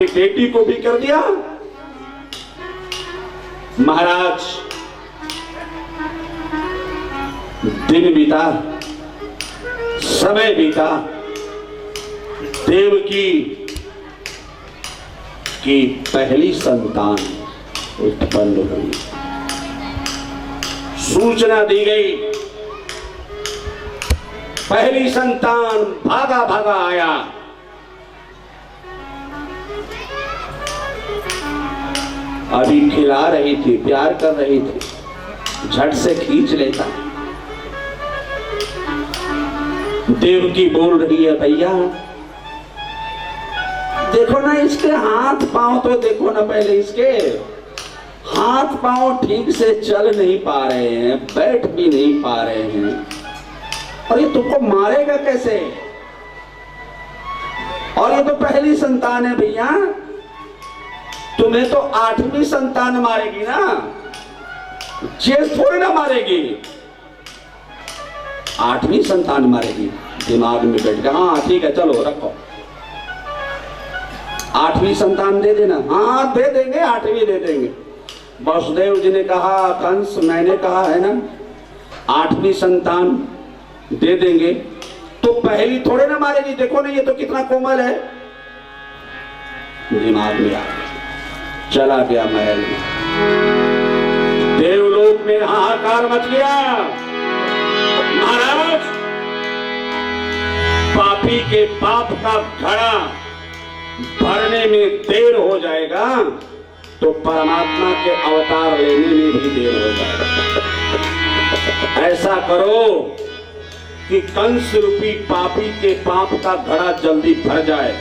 बेटी को भी कर दिया। महाराज दिन बीता, समय बीता, देवकी की पहली संतान उत्पन्न हुई। सूचना दी गई, पहली संतान भागा भागा आया। अभी खिला रही थी, प्यार कर रही थी, झट से खींच लेता। देवकी बोल रही है, भैया देखो ना इसके हाथ पांव तो देखो ना, पहले इसके हाथ पांव ठीक से चल नहीं पा रहे हैं, बैठ भी नहीं पा रहे हैं, और ये तुमको मारेगा कैसे? और ये तो पहली संतान है भैया, तुम्हें तो 8वीं संतान मारेगी ना, चेस थोड़ी ना मारेगी, 8वीं संतान मारेगी। दिमाग में बैठ गया, हाँ ठीक है चलो रखो, 8वीं संतान दे देना। हाँ दे देंगे, 8वीं दे देंगे। वसुदेव जी ने कहा, कंस मैंने कहा है ना 8वीं संतान दे देंगे, तो पहली थोड़े ना मारेगी, देखो ना ये तो कितना कोमल है। दिमाग में आ गया, चला गया महल में। देवलोक में हाहाकार मच गया। महाराज पापी के पाप का घड़ा भरने में देर हो जाएगा तो परमात्मा के अवतार लेने में भी देर हो जाएगा। ऐसा करो कि कंस रूपी पापी के पाप का घड़ा जल्दी भर जाए।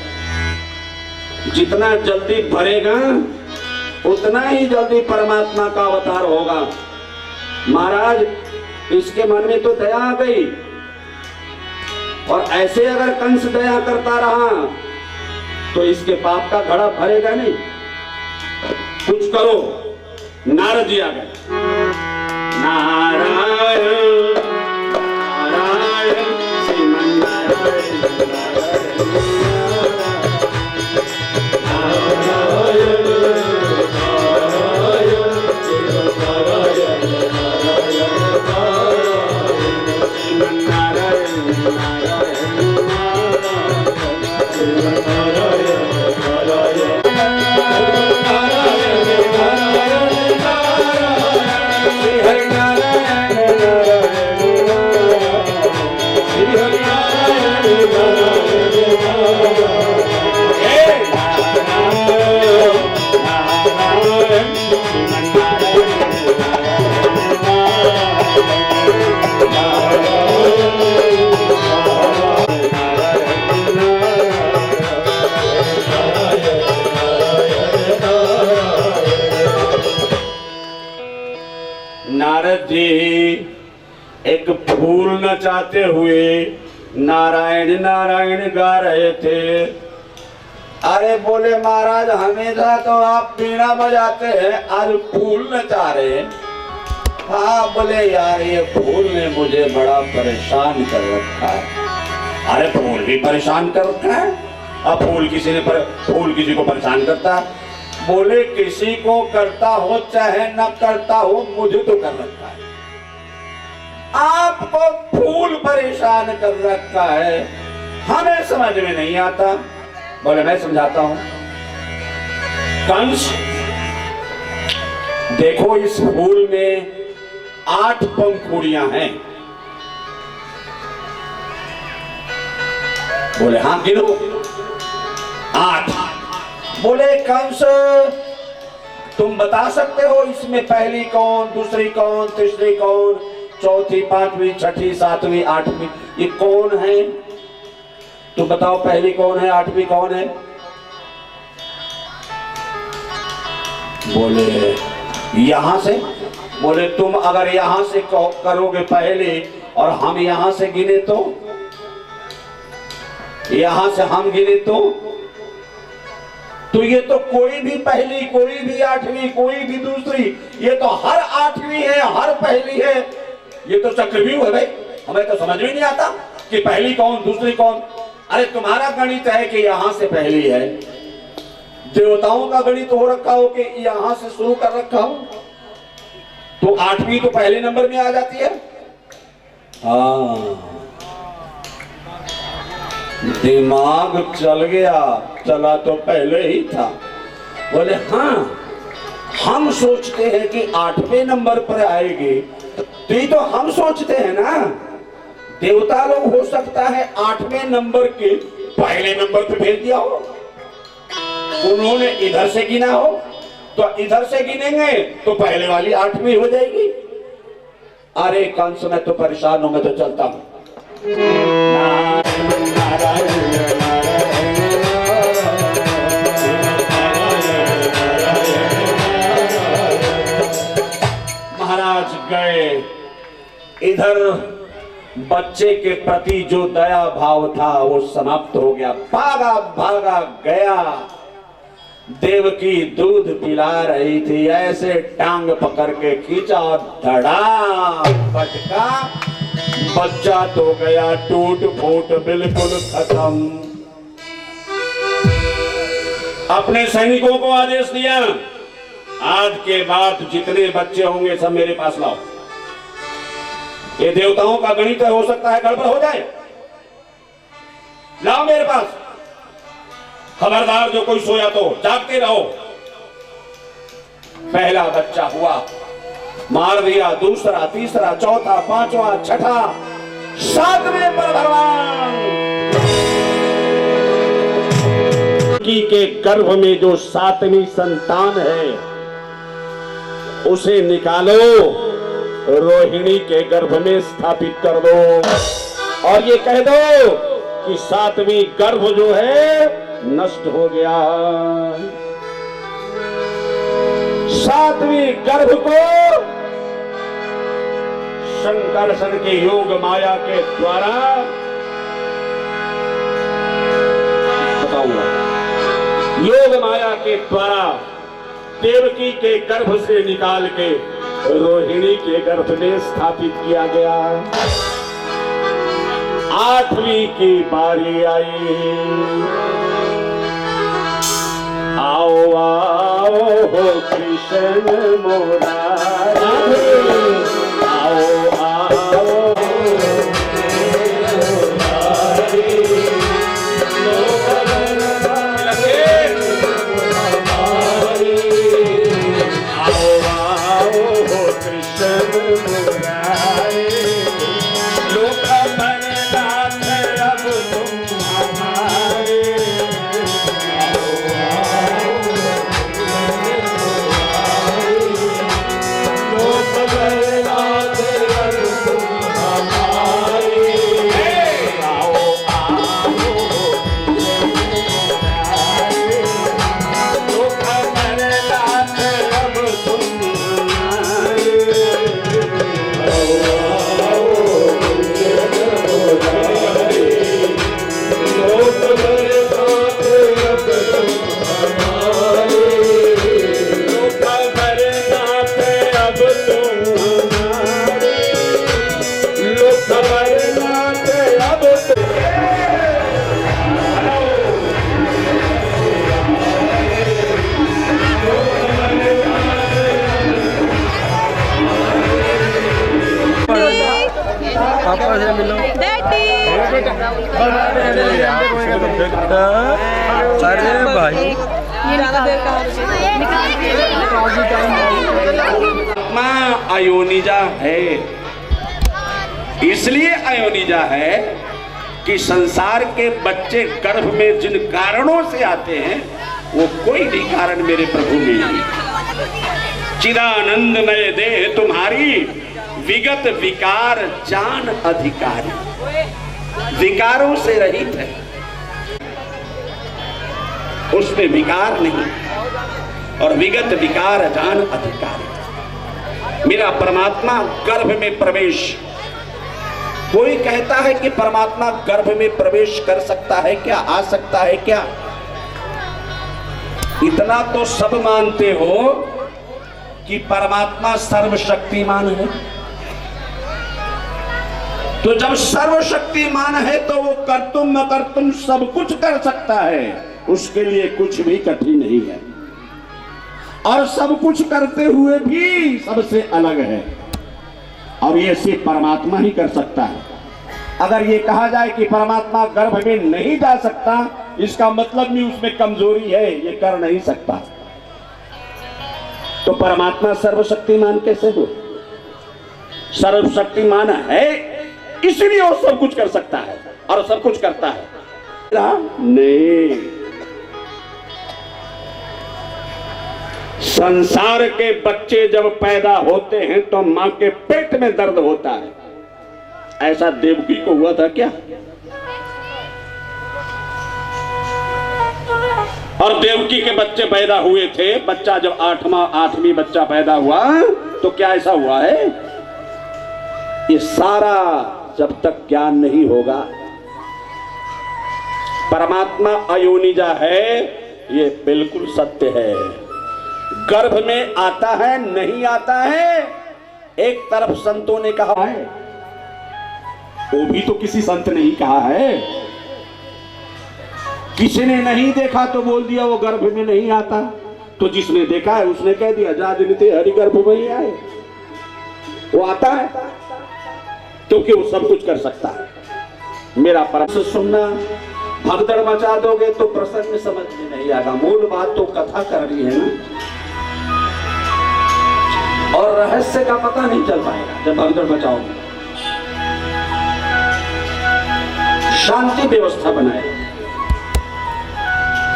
जितना जल्दी भरेगा उतना ही जल्दी परमात्मा का अवतार होगा। महाराज इसके मन में तो दया आ गई, और ऐसे अगर कंस दया करता रहा तो इसके पाप का घड़ा भरेगा नहीं। कुछ करो। नारद जी आ गए। नारायण नारायण श्रीमन नारायण नारद जी एक फूल नचाते हुए नारायण नारायण गा रहे थे। अरे बोले महाराज हमेशा तो आप बीड़ा बजाते हैं, आज फूल नचा रहे हैं। हाँ बोले यार ये फूल ने मुझे बड़ा परेशान कर रखा है। अरे फूल भी परेशान कर रखा है? अब फूल किसी को परेशान करता है? बोले किसी को करता हो चाहे न करता हो, मुझे तो कर रखा है। आपको फूल परेशान कर रखा है, हमें समझ में नहीं आता। बोले मैं समझाता हूं। कंस देखो इस फूल में 8 पंखुड़ियां हैं। बोले हाँ गिनो। 8। बोले कंस तुम बता सकते हो इसमें पहली कौन, दूसरी कौन, तीसरी कौन, चौथी, 5वीं, 6ठी, 7वीं, 8वीं, ये कौन है? तुम बताओ पहली कौन है, 8वीं कौन है? बोले यहां से। बोले तुम अगर यहां से करोगे पहले और हम यहां से गिने तो, यहां से हम गिने तो ये तो कोई भी पहली, कोई भी 8वीं, कोई भी दूसरी, ये तो हर 8वीं है, हर पहली है। ये तो चक्रव्यूह है भाई, हमें तो समझ में नहीं आता कि पहली कौन दूसरी कौन। अरे तुम्हारा गणित है कि यहां से पहली है। देवताओं का गणित हो रखा हो कि यहां से शुरू कर रखा हो तो 8वीं तो पहले नंबर में आ जाती है। हाँ, दिमाग चल गया, चला तो पहले ही था। बोले हाँ, हम सोचते हैं कि 8वें नंबर पर आएगी, तो ये तो हम सोचते हैं ना। देवता लोग हो सकता है 8वें नंबर के पहले नंबर पे भेज दिया हो, उन्होंने इधर से गिना हो, तो इधर से गिनेंगे तो पहले वाली 8वीं हो जाएगी। अरे कंस में तो परेशान हूं, मैं तो चलता हूं। महाराज गए, इधर बच्चे के प्रति जो दया भाव था वो समाप्त हो गया। भागा भागा गया, देवकी दूध पिला रही थी, ऐसे टांग पकड़ के खींचा और धड़ाम पटका, बच्चा तो गया टूट फूट बिल्कुल खत्म। अपने सैनिकों को आदेश दिया, आज के बाद जितने बच्चे होंगे सब मेरे पास लाओ। ये देवताओं का गणित है, हो सकता है गड़बड़ हो जाए, लाओ मेरे पास। खबरदार जो कोई सोया तो जागते रहो। पहला बच्चा हुआ, मार दिया, दूसरा, तीसरा, चौथा, पांचवा, छठा, 7वें पर भगवान के गर्भ में जो 7वीं संतान है उसे निकालो, रोहिणी के गर्भ में स्थापित कर दो और ये कह दो कि 7वीं गर्भ जो है नष्ट हो गया। 7वीं गर्भ को शंकरषण के योग माया के द्वारा बताऊंगा, योग माया के द्वारा देवकी के गर्भ से निकाल के रोहिणी के गर्भ में स्थापित किया गया। 8वीं की बारी आई, आओ आओ हो कृष्ण मुरारी, आओ आओ अरे भाई माँ अयोनिजा है, इसलिए अयोनिजा है कि संसार के बच्चे गर्भ में जिन कारणों से आते हैं वो कोई भी कारण मेरे प्रभु में नहीं। चिदानंदमय देह तुम्हारी, विगत विकार जान अधिकारी, विकारों से रहित है, उसमें विकार नहीं और विगत विकार जान अधिकारी। मेरा परमात्मा गर्भ में प्रवेश, कोई कहता है कि परमात्मा गर्भ में प्रवेश कर सकता है क्या, आ सकता है क्या? इतना तो सब मानते हो कि परमात्मा सर्वशक्तिमान है, तो जब सर्वशक्तिमान है तो वो कर्तुम अकर्तुम सब कुछ कर सकता है। उसके लिए कुछ भी कठिन नहीं है, और सब कुछ करते हुए भी सबसे अलग है, और ये सिर्फ परमात्मा ही कर सकता है। अगर ये कहा जाए कि परमात्मा गर्भ में नहीं जा सकता, इसका मतलब नहीं उसमें कमजोरी है, ये कर नहीं सकता। तो परमात्मा सर्वशक्तिमान कैसे हो? सर्वशक्तिमान है इसलिए वो सब कुछ कर सकता है और सब कुछ करता है। नहीं, संसार के बच्चे जब पैदा होते हैं तो मां के पेट में दर्द होता है। ऐसा देवकी को हुआ था क्या? और देवकी के बच्चे पैदा हुए थे, बच्चा जब आठवीं बच्चा पैदा हुआ तो क्या ऐसा हुआ है? ये सारा जब तक ज्ञान नहीं होगा, परमात्मा अयोनिजा है, ये बिल्कुल सत्य है। गर्भ में आता है नहीं आता है, एक तरफ संतों ने कहा है, वो भी तो किसी संत ने ही कहा है। किसी ने नहीं देखा तो बोल दिया वो गर्भ में नहीं आता, तो जिसने देखा है उसने कह दिया जा दिनते हरि गर्भ में ही आए। वो आता है क्योंकि वो सब कुछ कर सकता है। मेरा परम सुनना, भगदड़ मचा दोगे तो प्रसंग समझ में नहीं आएगा। मूल बात तो कथा करनी है ना, और रहस्य का पता नहीं चल पाएगा जब भगदड़ मचाओगे। शांति व्यवस्था बनाए,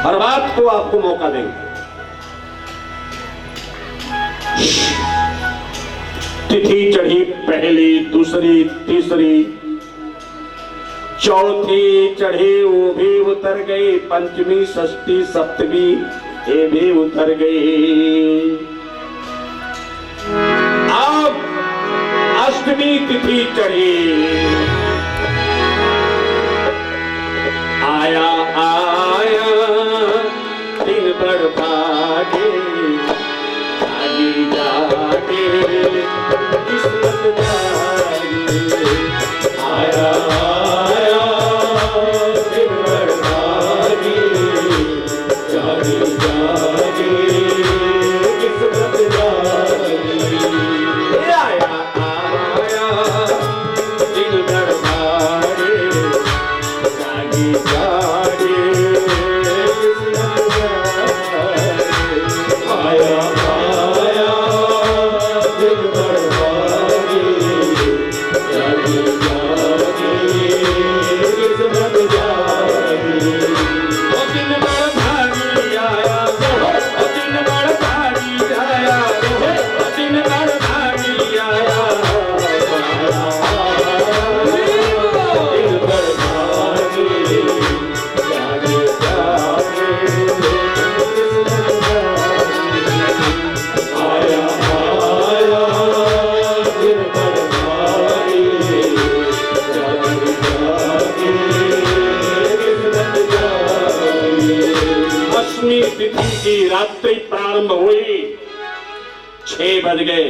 हर बात को आपको मौका देंगे। तिथि चढ़ी पहली, दूसरी, तीसरी, चौथी चढ़ी वो भी उतर गई, पंचमी, षष्ठी, सप्तमी ये भी उतर गई। अब अष्टमी तिथि चढ़ी, आया आया दिन भर भागे, जागी जागे किस्मत जागी, आया आया दिन भर भागे, जागी जागे किस्मत जागी, आया आया दिन भर भागे, जागी जागे किस्मत जागी, आया आया दिन भर भागे, जागी जागे किस्मत जागी। ओ दिन भर भागी आया, ओ दिन भर भागी आया, ओ दिन भर भागी आया, दिन भर भागी, जागे जागे किस्मत जागी, आया आया दिन भर भागी, जागे जागे किस्मत जागी। अष्टमी तिथि की रात्रि प्रारंभ हुई, 6 बज गए,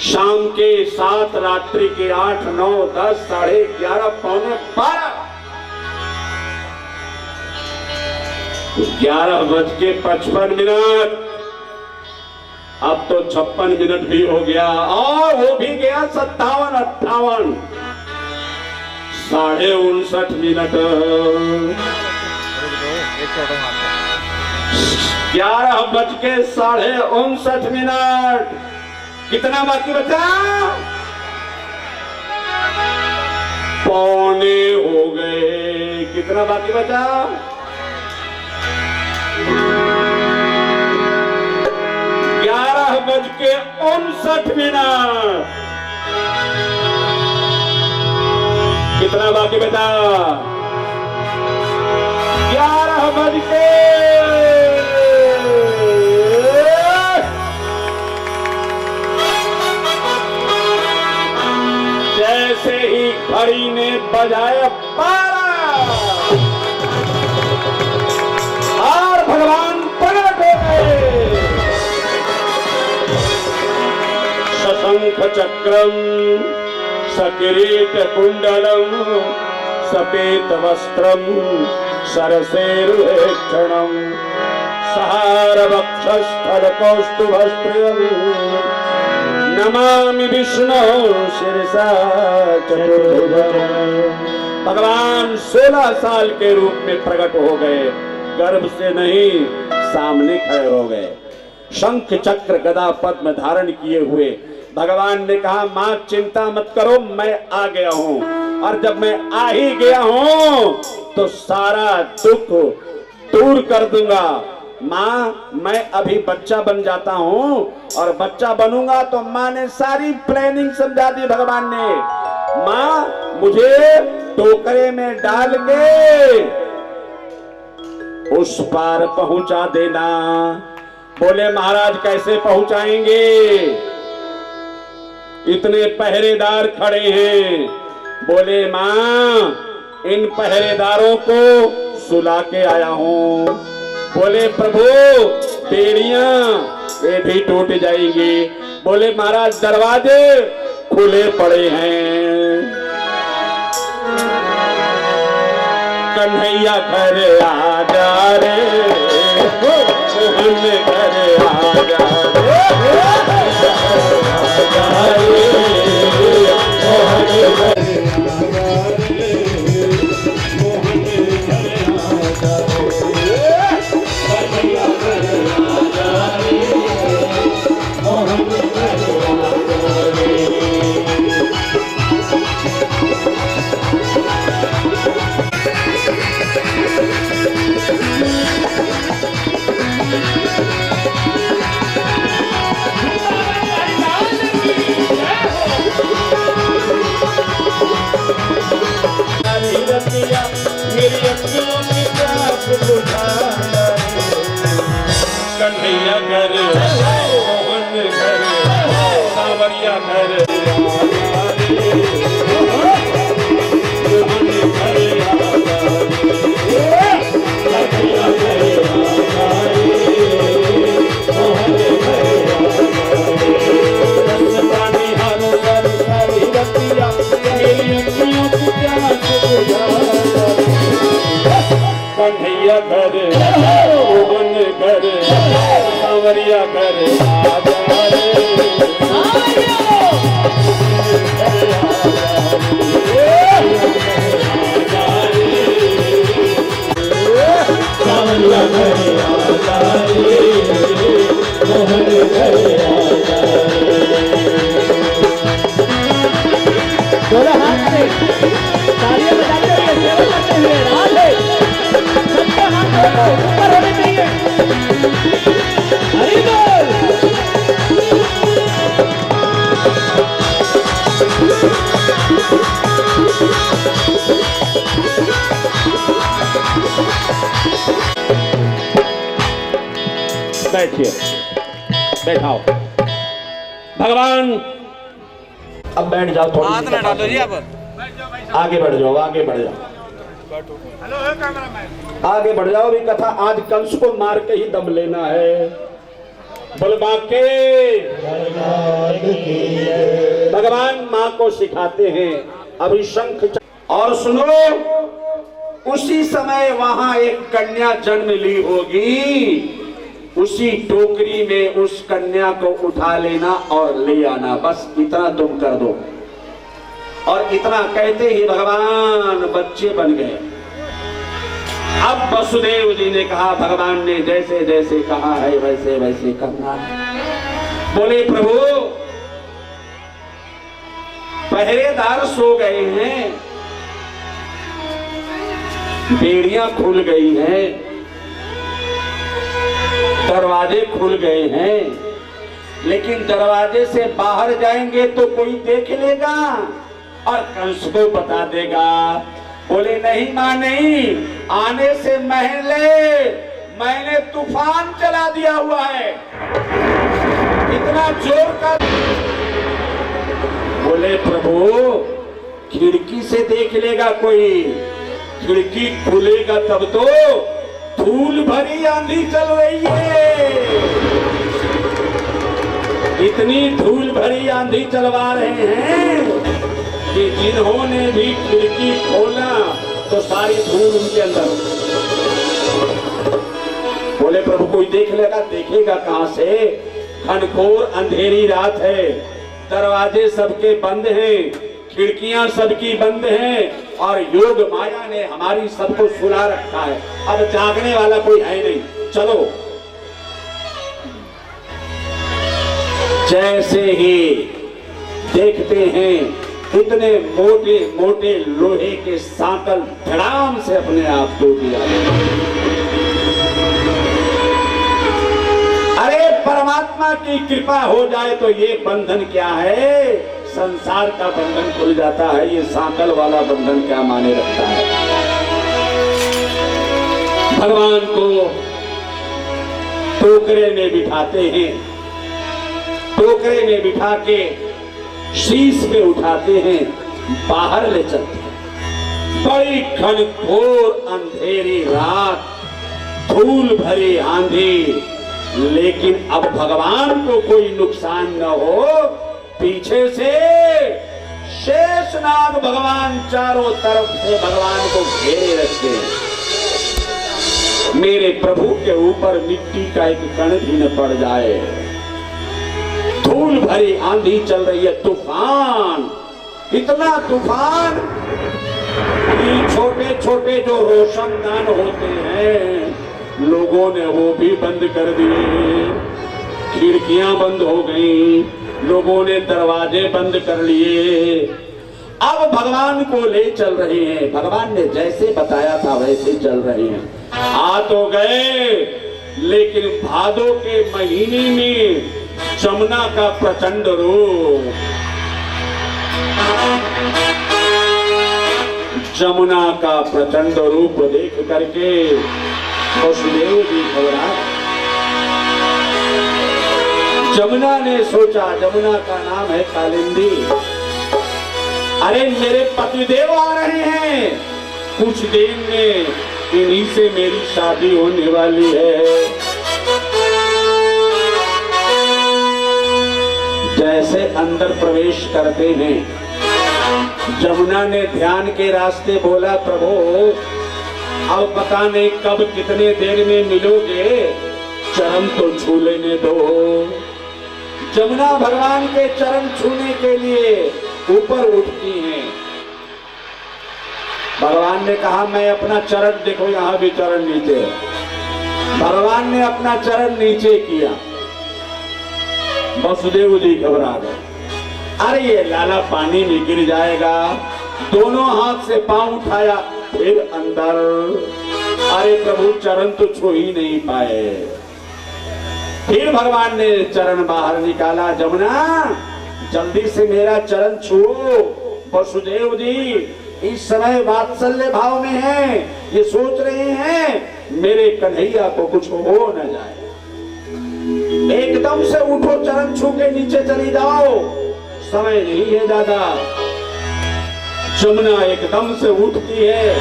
शाम के 7, रात्रि के 8, 9, 10, 11:30, पौने 12, 11:55। अब तो 56 मिनट भी हो गया, और वो भी गया 57, 58, 59.5 मिनट, 11:59 मिनट। कितना बाकी बचा? पौने हो गए। कितना बाकी बचा? 11:59 मिनट। कितना बाकी बचा? 11:00। जैसे ही घड़ी ने बजाया 12 और भगवान प्रकट हो गए। शशंख चक्रम सकिरीट कुंडलम सपेत वस्त्रम सरसेरुहेक्षणं सहारवक्षस्थलकौस्तुभस्त्रियं नमामि विष्णु शिरसा चतुर्भुजं। भगवान 16 साल के रूप में प्रकट हो गए, गर्भ से नहीं सामने खड़े हो गए, शंख चक्र गदा पद्म धारण किए हुए। भगवान ने कहा मां चिंता मत करो, मैं आ गया हूं, और जब मैं आ ही गया हूं तो सारा दुख दूर कर दूंगा। मां मैं अभी बच्चा बन जाता हूं, और बच्चा बनूंगा तो मां ने सारी प्लानिंग समझा दी। भगवान ने मां मुझे टोकरे में डाल के उस पार पहुंचा देना। बोले महाराज कैसे पहुंचाएंगे, इतने पहरेदार खड़े हैं। बोले मां इन पहरेदारों को सुला के आया हूं। बोले प्रभु बेड़ियां ये भी टूट जाएंगी। बोले महाराज दरवाजे खुले पड़े हैं। कन्हैया घर आजा रे, मोहन घर आजा रे, मोहन घर कन्हैया घर मोहन घर सावरिया घर कन्हैया घर मोहन घर सावरिया घर आजा रे, सावरिया घर आजा रे, मोहन घर आजा रे। दोनों हाथ से तालियां बजाते हुए सेवा करते हुए राधे सबके हाथ ऊपर होने चाहिए। हरि बोल। बैठिए, बैठाओ। भगवान अब बैठ जाओ, थोड़ी हाथ ना डालो जी, अब आगे बढ़ जाओ, आगे बढ़ जाओ, आगे बढ़ जाओ। भी कथा आज कंस को मार के ही दम लेना है। बलबाके भगवान मां को सिखाते हैं अभी शंख। और सुनो, उसी समय वहां एक कन्या जन्म ली होगी, उसी टोकरी में उस कन्या को उठा लेना और ले आना, बस इतना तुम कर दो। और इतना कहते ही भगवान बच्चे बन गए। अब वसुदेव जी ने कहा, भगवान ने जैसे जैसे कहा है वैसे वैसे करना है। बोले प्रभु पहरेदार सो गए हैं, बेड़ियां खुल गई हैं, दरवाजे खुल गए हैं, लेकिन दरवाजे से बाहर जाएंगे तो कोई देख लेगा और कंस को बता देगा। बोले नहीं मां नहीं, आने से पहले मैंने तूफान चला दिया हुआ है, इतना जोर का। बोले प्रभु खिड़की से देख लेगा कोई, खिड़की खुलेगा तब तो। धूल भरी आंधी चल रही है, इतनी धूल भरी आंधी चलवा रहे हैं कि जिन्होंने भी खिड़की खोला तो सारी धूल उनके अंदर। बोले प्रभु कोई देख लेगा, देखेगा कहां से, घनघोर अंधेरी रात है, दरवाजे सबके बंद हैं, खिड़कियां सबकी बंद हैं और योग माया ने हमारी सबको सुला रखा है। अब जागने वाला कोई है नहीं, चलो। जैसे ही देखते हैं इतने मोटे मोटे लोहे के सांकल धड़ाम से अपने आप टूट जाते। अरे परमात्मा की कृपा हो जाए तो ये बंधन क्या है, संसार का बंधन खुल जाता है। ये सांकल वाला बंधन क्या माने रखता है। भगवान को टोकरे में बिठाते हैं, टोकरे में बिठा के शीश पे उठाते हैं, बाहर ले चलते हैं। बड़ी घनघोर अंधेरी रात, धूल भरी आंधी, लेकिन अब भगवान को कोई नुकसान न हो, पीछे से शेषनाग भगवान चारों तरफ से भगवान को घेरे रखते हैं। मेरे प्रभु के ऊपर मिट्टी का एक कण भी न पड़ जाए। धूल भरी आंधी चल रही है, तूफान, इतना तूफान कि छोटे छोटे जो रोशनदान होते हैं लोगों ने वो भी बंद कर दिए, खिड़कियां बंद हो गई, लोगों ने दरवाजे बंद कर लिए। अब भगवान को ले चल रहे हैं, भगवान ने जैसे बताया था वैसे चल रहे हैं। आ तो गए, लेकिन भादों के महीने में जमुना का प्रचंड रूप, जमुना का प्रचंड रूप देख करके वसुदेव जी घबरा। जमुना ने सोचा, जमुना का नाम है कालिंदी, अरे मेरे पतिदेव आ रहे हैं, कुछ दिन में इन्हीं से मेरी शादी होने वाली है। जैसे अंदर प्रवेश करते हैं, जमुना ने ध्यान के रास्ते बोला, प्रभु अब पता नहीं कब कितने देर में मिलोगे, चरण तो छू लेने दो। जमुना भगवान के चरण छूने के लिए ऊपर उठती हैं। भगवान ने कहा मैं अपना चरण, देखो यहां भी चरण नीचे है। भगवान ने अपना चरण नीचे किया, वसुदेव जी घबरा गए, अरे ये लाला पानी में गिर जाएगा। दोनों हाथ से पांव उठाया, फिर अंदर, अरे प्रभु चरण तो छू ही नहीं पाए। फिर भगवान ने चरण बाहर निकाला, जमुना जल्दी से मेरा चरण छुओ। वसुदेव जी इस समय वात्सल्य भाव में हैं, ये सोच रहे हैं मेरे कन्हैया को कुछ हो न जाए। एकदम से उठो, चरण छू के नीचे चली जाओ, समय नहीं है दादा। जमुना एकदम से उठती है,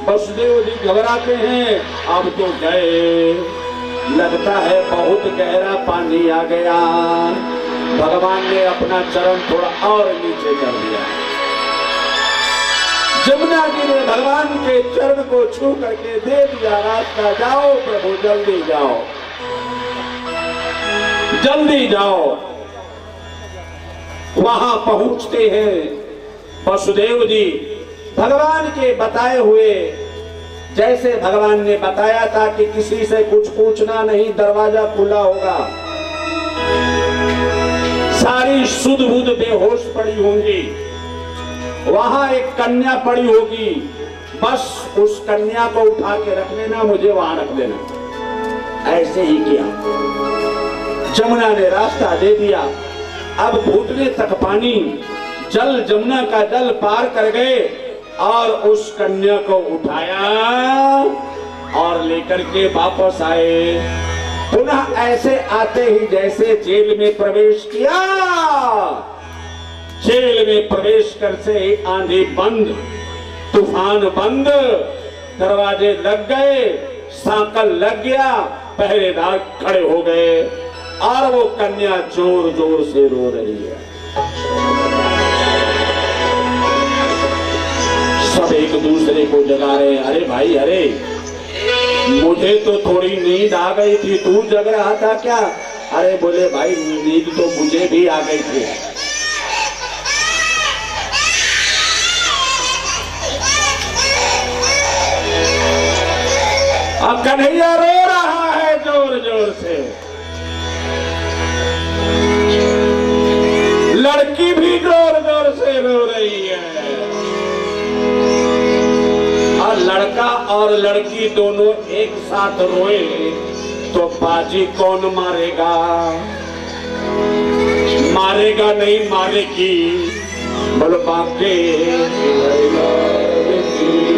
वसुदेव जी घबराते हैं, अब तो गए, लगता है बहुत गहरा पानी आ गया। भगवान ने अपना चरण थोड़ा और नीचे कर दिया। जमुना जी ने भगवान के चरण को छू करके दे दिया रास्ता, जाओ प्रभु जल्दी जाओ, जल्दी जाओ। वहां पहुंचते हैं वसुदेव जी, भगवान के बताए हुए, जैसे भगवान ने बताया था कि किसी से कुछ पूछना नहीं, दरवाजा खुला होगा, सारी सुध बुध बेहोश पड़ी होंगी, वहां एक कन्या पड़ी होगी, बस उस कन्या को उठा के रख लेना, मुझे वहां रख देना। ऐसे ही किया, जमुना ने रास्ता दे दिया। अब घुटने तक पानी, जल, जमुना का जल पार कर गए और उस कन्या को उठाया और लेकर के वापस आए। पुनः ऐसे आते ही जैसे जेल में प्रवेश किया, जेल में प्रवेश कर से आंधी बंद, तूफान बंद, दरवाजे लग गए, सांकल लग गया, पहरेदार खड़े हो गए और वो कन्या जोर जोर से रो रही है। सब एक दूसरे को जगा रहे, अरे भाई, अरे मुझे तो थोड़ी नींद आ गई थी, तू जग रहा था क्या? अरे बोले भाई नींद तो मुझे भी आ गई थी। अब कन्हैया रो रहा है जोर जोर से, लड़की भी जोर जोर से रो रही है, और लड़का और लड़की दोनों एक साथ रोए तो बाजी कौन मारेगा? मारेगा नहीं मारेगी, बोलो बाके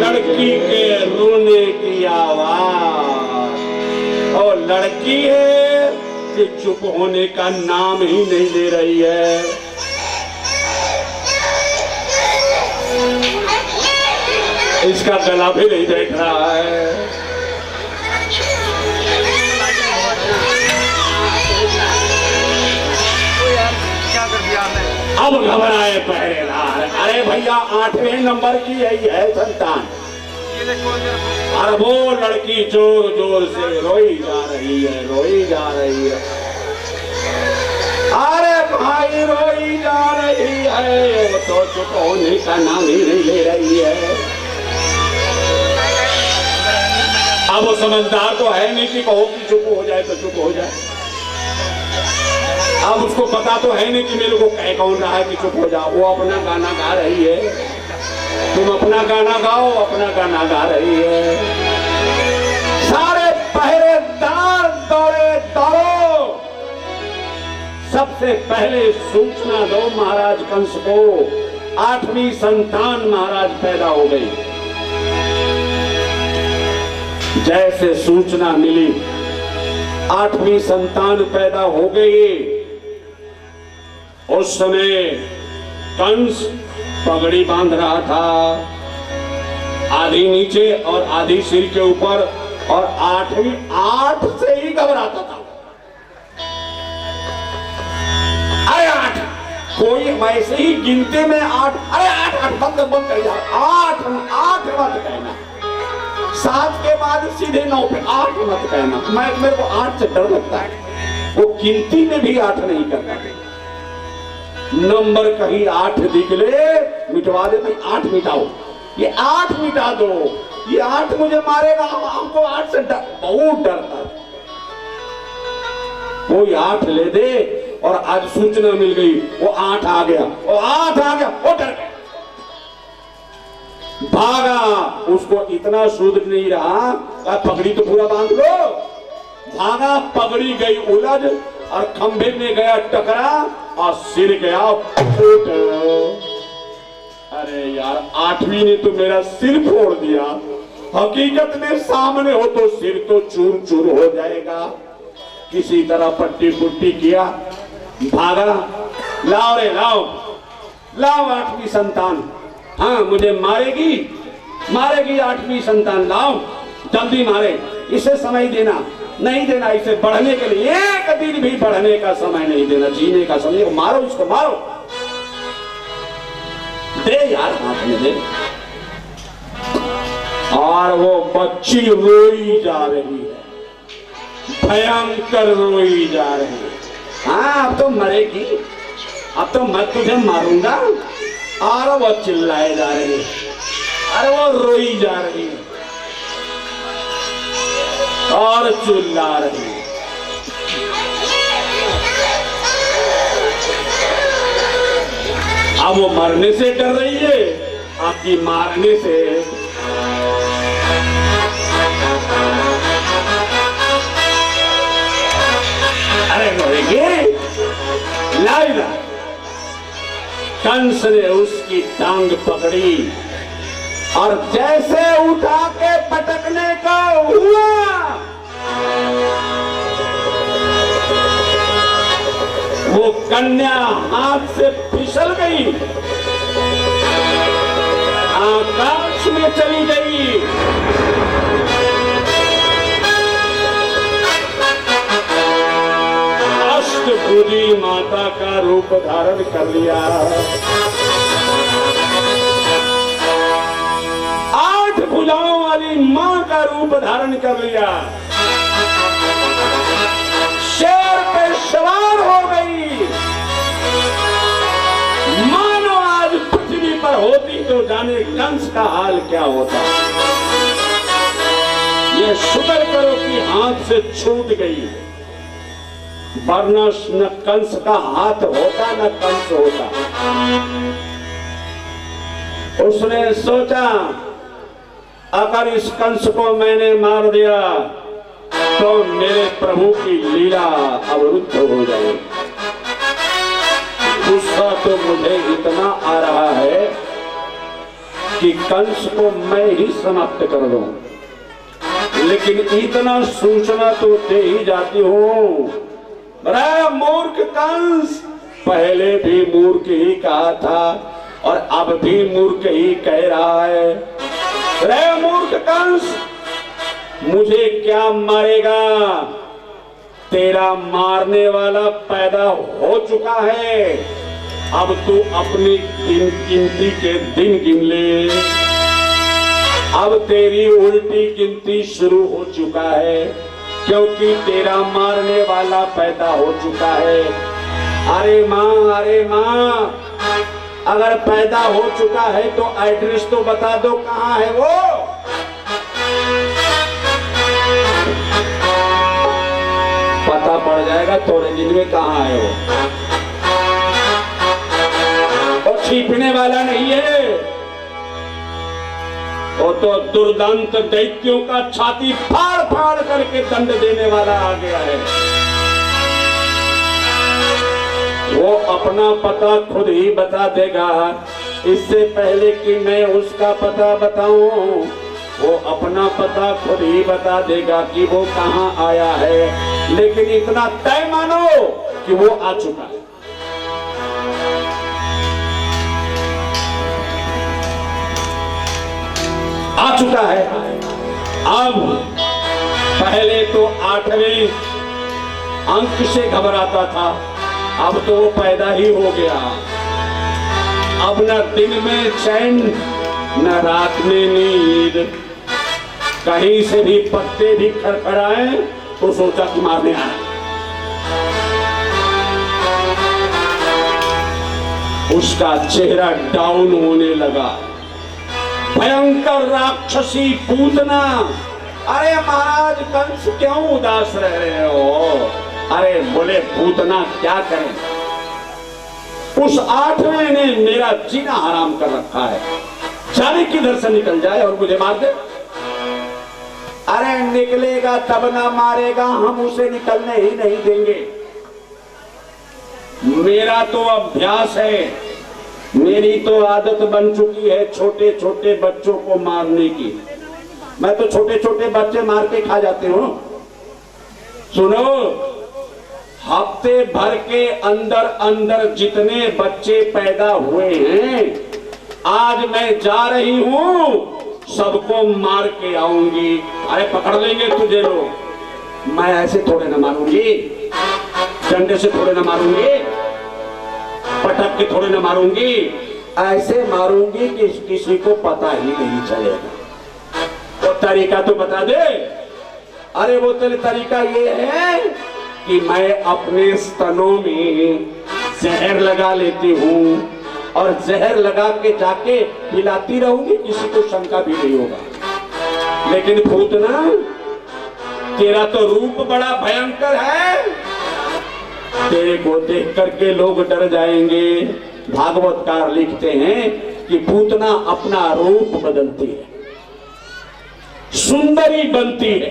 लड़की के रोने की आवाज, और लड़की है कि चुप होने का नाम ही नहीं ले रही है। इसका गला भी नहीं बैठ रहा है। अब घबराए पहरेदार, अरे भैया 8वें नंबर की यही है संतान। अरे वो लड़की जोर जोर से रोई जा रही है, रोई जा रही है। अरे भाई रोई जा रही है, वो तो चुप होने का नाम ही नहीं ले रही है। अब वो समझदार तो है नहीं कि कहो कि चुप हो जाए तो चुप हो जाए। अब उसको पता तो है नहीं कि मेरे को कह कौन रहा है कि चुप हो जाओ। वो अपना गाना गा रही है, तुम अपना गाना गाओ, अपना गाना गा रही है। सारे पहरेदार दौड़े दौड़ो, सबसे पहले सूचना दो महाराज कंस को, 8वीं संतान महाराज पैदा हो गई। जैसे सूचना मिली 8वीं संतान पैदा हो गई, उस समय कंस पगड़ी बांध रहा था, आधी नीचे और आधी सिर के ऊपर, और 8 से ही घबराता था। अरे 8, कोई वैसे ही गिनते में 8, अरे 8 बंद कर यार, 8 मत कहना, 7 के बाद सीधे 9 पे, 8 मत कहना। मेरे को 8 से डर लगता है। वो गिनती में भी 8 नहीं करता, नंबर कहीं 8 निकले मिटवा दे भाई, 8 मिटाओ, ये 8 मिटा दो, ये 8 मुझे मारेगा। हमको 8 से बहुत डरता है। कोई 8 ले दे, और आज सूचना मिल गई, वो 8 आ गया, वो 8 आ गया, वो डर गया, भागा। उसको इतना सूद नहीं रहा, पगड़ी तो पूरा बांध लो, भागा, पगड़ी गई उलझ, और खंभे में गया टकरा, और सिर गया फूट। अरे यार 8वीं ने तो मेरा सिर फोड़ दिया। हकीकत में सामने हो तो सिर तो चूर चूर हो जाएगा। किसी तरह पट्टी पुट्टी किया, भागा, लाओ रे लाओ, लाओ 8वीं संतान। हाँ मुझे मारेगी, मारेगी 8वीं संतान, लाओ जल्दी मारे, इसे समय देना नहीं देना, इसे बढ़ने के लिए 1 दिन भी बढ़ने का समय नहीं देना, जीने का समय। मारो इसको, मारो, दे यार हाथ में दे। और वो बच्ची रोई जा रही है, भयंकर रोई जा रही है। हाँ अब तो मरेगी, अब तो मैं तुझे मारूंगा। और वो चिल्लाए जा रही है, अरे वो रोई जा रही है और चिल्ला रही है। अब वो मरने से डर रही है, आपकी मारने से। अरे रोएंगे, लाइला कंस ने उसकी टांग पकड़ी, और जैसे उठा के पटकने का हुआ, वो कन्या हाथ से फिसल गई, आकाश में चली गई। अष्टभुजी माता का रूप धारण कर लिया। 8 भुजाओं वाली मां का रूप धारण कर लिया, शेर पे सवार हो गई। मानो आज पृथ्वी पर होती तो जाने कंस का हाल क्या होता। ये शुक्र करो कि हाथ से छूट गई, वरना न कंस का हाथ होता न कंस होता। उसने सोचा अगर इस कंस को मैंने मार दिया तो मेरे प्रभु की लीला अवरुद्ध हो जाएगी। गुस्सा तो मुझे इतना आ रहा है कि कंस को मैं ही समाप्त कर दूं, लेकिन इतना सूचना तो दे ही जाती हूं। बड़ा मूर्ख कंस, पहले भी मूर्ख ही कहा था और अब भी मूर्ख ही कह रहा है। रे मूर्ख कंस, मुझे क्या मारेगा? तेरा मारने वाला पैदा हो चुका है, अब तू अपनी गिनती के दिन गिन ले। अब तेरी उल्टी गिनती शुरू हो चुका है, क्योंकि तेरा मारने वाला पैदा हो चुका है। अरे माँ, अगर पैदा हो चुका है तो एड्रेस तो बता दो, कहाँ है वो? पता पड़ जाएगा थोड़े दिन में कहाँ है वो छिपने वाला नहीं है, वो तो दुर्दांत दैत्यों का छाती फाड़ फाड़ करके दंड देने वाला आ गया है। वो अपना पता खुद ही बता देगा, इससे पहले कि मैं उसका पता बताऊं, वो अपना पता खुद ही बता देगा कि वो कहां आया है। लेकिन इतना तय मानो कि वो आ चुका है। आ चुका है। अब पहले तो 8वें अंक से घबराता था, अब तो वो पैदा ही हो गया। अब न दिन में चैन न रात में नींद, कहीं से भी पत्ते भी खड़खड़ाए तो सोचा कि मारने आए। उसका चेहरा डाउन होने लगा। भयंकर राक्षसी पूतना, अरे महाराज कंस क्यों उदास रह रहे हो? अरे बोले पूतना क्या करें, उस 8वें ने मेरा जीना हराम कर रखा है, जाने किधर से निकल जाए और मुझे मार दे। अरे निकलेगा तब ना मारेगा, हम उसे निकलने ही नहीं देंगे। मेरा तो अभ्यास है, मेरी तो आदत बन चुकी है छोटे छोटे बच्चों को मारने की। मैं तो छोटे छोटे बच्चे मार के खा जाते हूं। सुनो, हफ्ते भर के अंदर अंदर जितने बच्चे पैदा हुए हैं, आज मैं जा रही हूं सबको मार के आऊंगी। अरे पकड़ लेंगे तुझे लोग, मैं ऐसे थोड़े ना मारूंगी, डंडे से थोड़े ना मारूंगी, पटक के थोड़े ना मारूंगी, ऐसे मारूंगी कि किसी को पता ही नहीं चलेगा। वो तरीका तो बता दे। अरे वो तरीका ये है कि मैं अपने स्तनों में जहर लगा लेती हूँ और जहर लगा के जाके पिलाती रहूंगी, किसी को शंका भी नहीं होगा। लेकिन पूतना, तेरा तो रूप बड़ा भयंकर है, तेरे को देख करके लोग डर जाएंगे। भागवतकार लिखते हैं कि पूतना अपना रूप बदलती है, सुंदरी बनती है,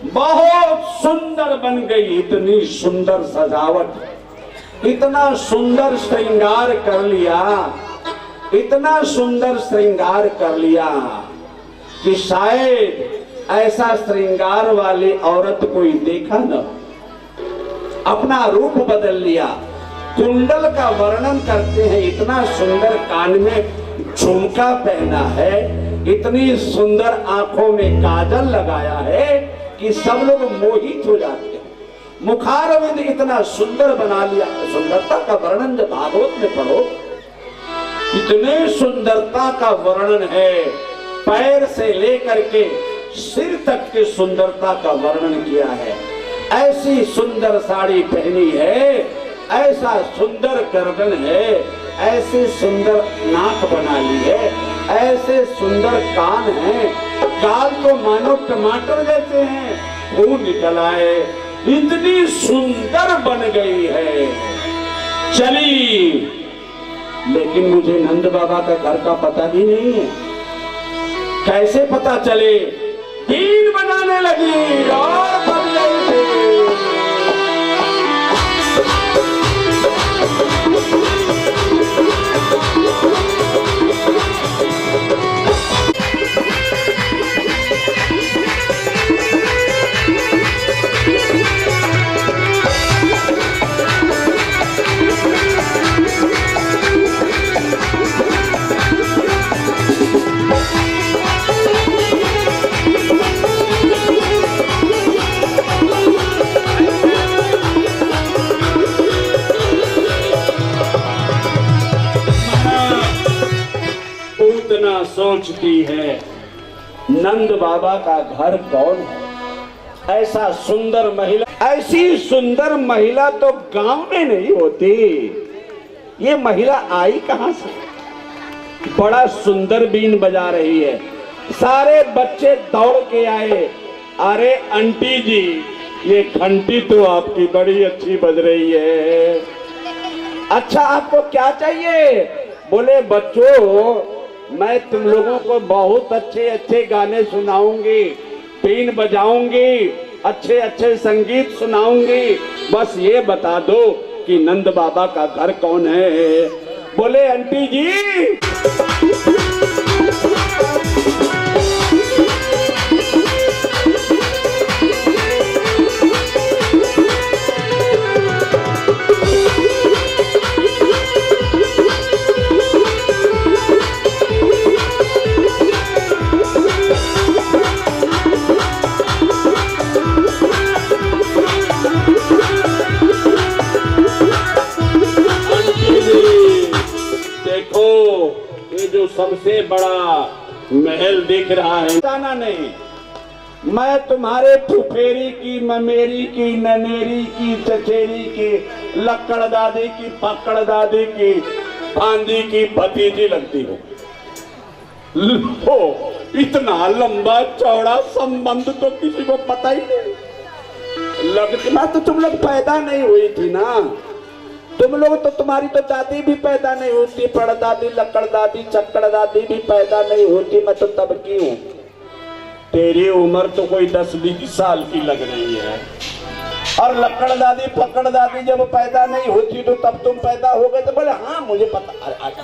बहुत सुंदर बन गई। इतनी सुंदर सजावट, इतना सुंदर श्रृंगार कर लिया, इतना सुंदर श्रृंगार कर लिया कि शायद ऐसा श्रृंगार वाली औरत कोई देखा न। अपना रूप बदल लिया। कुंडल का वर्णन करते हैं, इतना सुंदर कान में झुमका पहना है, इतनी सुंदर आंखों में काजल लगाया है कि सब लोग मोहित हो जाते हैं। मुखारविंद इतना सुंदर बना लिया। सुंदरता का वर्णन जब भागवत में पढ़ो, इतने सुंदरता का वर्णन है, पैर से लेकर के सिर तक की सुंदरता का वर्णन किया है। ऐसी सुंदर साड़ी पहनी है, ऐसा सुंदर गर्दन है, ऐसे सुंदर नाक बना ली है, ऐसे सुंदर कान हैं, गाल तो मानो टमाटर जैसे हैं, खून निकल आए, इतनी सुंदर बन गई है। चली, लेकिन मुझे नंद बाबा का घर का पता भी नहीं है। कैसे पता चले? 3 बजाने लगी और बज गई थी। पूतना सोचती है नंद बाबा का घर कौन है। ऐसा सुंदर महिला, ऐसी सुंदर महिला तो गांव में नहीं होती। ये महिला आई कहां से? बड़ा सुंदर बीन बजा रही है। सारे बच्चे दौड़ के आए, अरे आंटी जी, ये घंटी तो आपकी बड़ी अच्छी बज रही है। अच्छा, आपको क्या चाहिए? बोले, बच्चों, मैं तुम लोगों को बहुत अच्छे अच्छे गाने सुनाऊंगी, बीन बजाऊंगी, अच्छे अच्छे संगीत सुनाऊंगी, बस ये बता दो कि नंद बाबा का घर कौन है। बोले, आंटी जी, सबसे बड़ा महल दिख रहा है, जाना नहीं। मैं तुम्हारे फुफेरी की, ममेरी की, ननेरी की, चचेरी की, लक्कड़ दादी की, पकड़ दादी की, भांजी की भतीजी लगती हूँ। इतना लंबा चौड़ा संबंध तो किसी को पता ही नहीं। लगता तो तुम लोग पैदा नहीं हुई थी ना। तुम लोग तो, तुम्हारी तो दादी भी पैदा नहीं होती, पड़दादी, लक्कड़ दादी, चक्कड़ दादी भी पैदा नहीं होती। मैं तो तब की हूँ। तेरी उम्र तो कोई 10-20 साल की लग रही है। और लक्कड़ दादी, पकड़ दादी जब पैदा नहीं होती तो तब तुम पैदा हो गए। तो बोले, हाँ मुझे पता,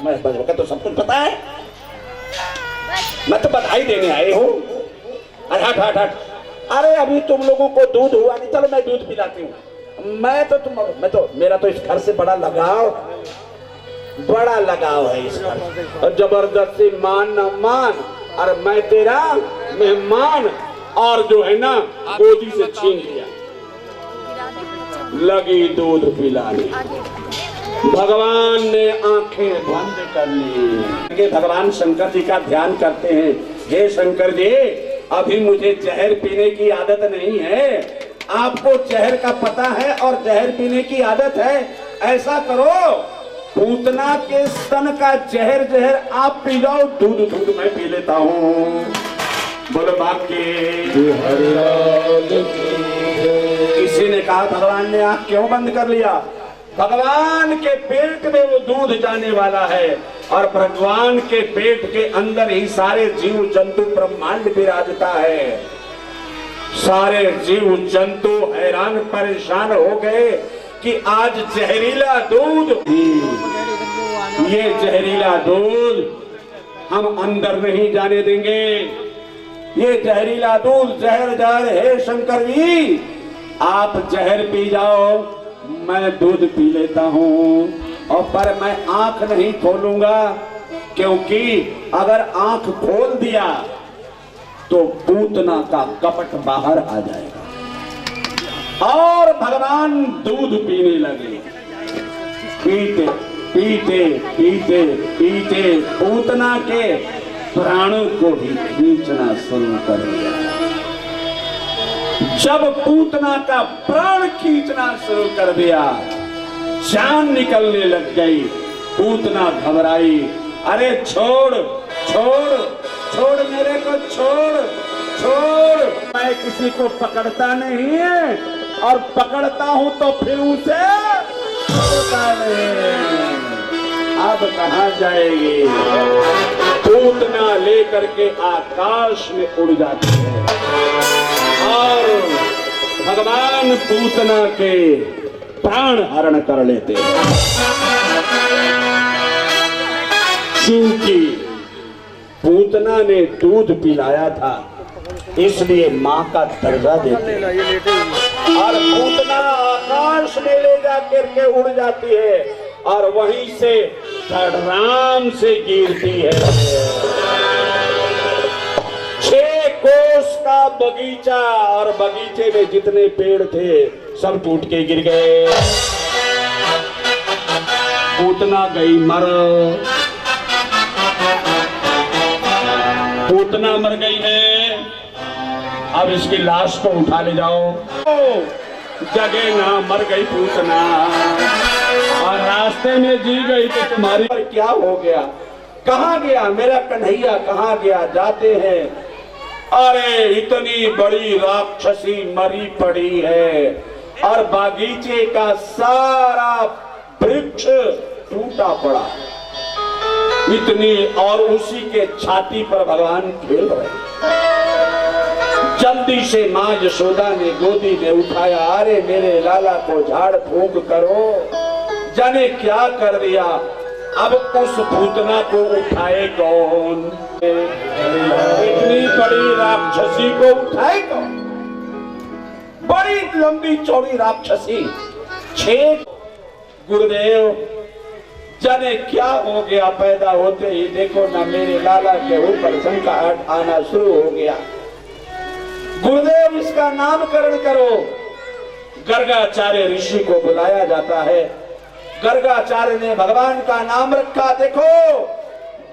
मैं तो सब कुछ पता है, मैं तो बधाई देने आए हूँ। अरे हट हट हट, अरे अभी तुम लोगों को दूध हुआ नहीं, चलो मैं दूध पिलाती हूँ। मैं तो मेरा तो इस घर से बड़ा लगाव है इस घर, और जबरदस्ती मान न मान, और मैं तेरा मेहमान, और जो है ना गोदी से छीन लिया, लगी दूध पिलाने। भगवान ने आंखें बंद कर ली। भगवान शंकर जी का ध्यान करते हैं। हे शंकर जी, अभी मुझे जहर पीने की आदत नहीं है। आपको जहर का पता है और जहर पीने की आदत है। ऐसा करो, पूतना के स्तन का जहर आप पी जाओ, दूध मैं पी लेता हूँ। बोलो बाकी। किसी ने कहा, भगवान ने आंख क्यों बंद कर लिया? भगवान के पेट में वो दूध जाने वाला है, और भगवान के पेट के अंदर ही सारे जीव जंतु ब्रह्मांड विराजता है। सारे जीव जंतु हैरान परेशान हो गए कि आज जहरीला दूध, ये जहरीला दूध हम अंदर नहीं जाने देंगे। ये जहरीला दूध जहर है शंकर जी, आप जहर पी जाओ, मैं दूध पी लेता हूँ। और पर मैं आंख नहीं खोलूंगा, क्योंकि अगर आंख खोल दिया तो पूतना का कपट बाहर आ जाएगा। और भगवान दूध पीने लगे। पीते पीते पीते पीते पूतना के प्राणों को भी खींचना शुरू कर दिया। जब पूतना का प्राण खींचना शुरू कर दिया, जान निकलने लग गई। पूतना घबराई, अरे छोड़ छोड़ छोड़, मेरे को छोड़ छोड़, मैं किसी को पकड़ता नहीं है, और पकड़ता हूं तो फिर उसे छोड़ता नहीं। अब कहां जाएगी? पूतना लेकर के आकाश में उड़ जाती है और भगवान पूतना के प्राण हरण कर लेते हैं। क्योंकि पूतना ने दूध पिलाया था, इसलिए मां का दर्जा देते हैं। और पूतना आकाश में ले जाकर के उड़ जाती है और वहीं से धड़ाम से गिरती है। 6 कोस का बगीचा, और बगीचे में जितने पेड़ थे सब टूट के गिर गए। पूतना गई मर, पूतना मर गई है। अब इसकी लाश को उठा ले जाओ। जगे ना, मर गई पूतना, और रास्ते में जी गई तो तुम्हारी पर क्या हो गया? कहाँ गया मेरा कन्हैया, कहाँ गया? जाते हैं, अरे इतनी बड़ी राक्षसी मरी पड़ी है और बागीचे का सारा वृक्ष टूटा पड़ा। इतनी, और उसी के छाती पर भगवान खेल रहे। जल्दी से मां यशोदा ने गोदी में उठाया, अरे मेरे लाला को झाड़ फूंक करो, जाने क्या कर दिया। अब उस पूतना को उठाए कौन? इतनी बड़ी राक्षसी को उठाए कौन? बड़ी लंबी चौड़ी राक्षसी। 6 गुरुदेव, जाने क्या हो गया? पैदा होते ही देखो ना मेरे लाला के ऊपर संकट आना शुरू हो गया। गुरुदेव, इसका नामकरण करो। गर्गाचार्य ऋषि को बुलाया जाता है। गर्गाचार्य ने भगवान का नाम रखा। देखो,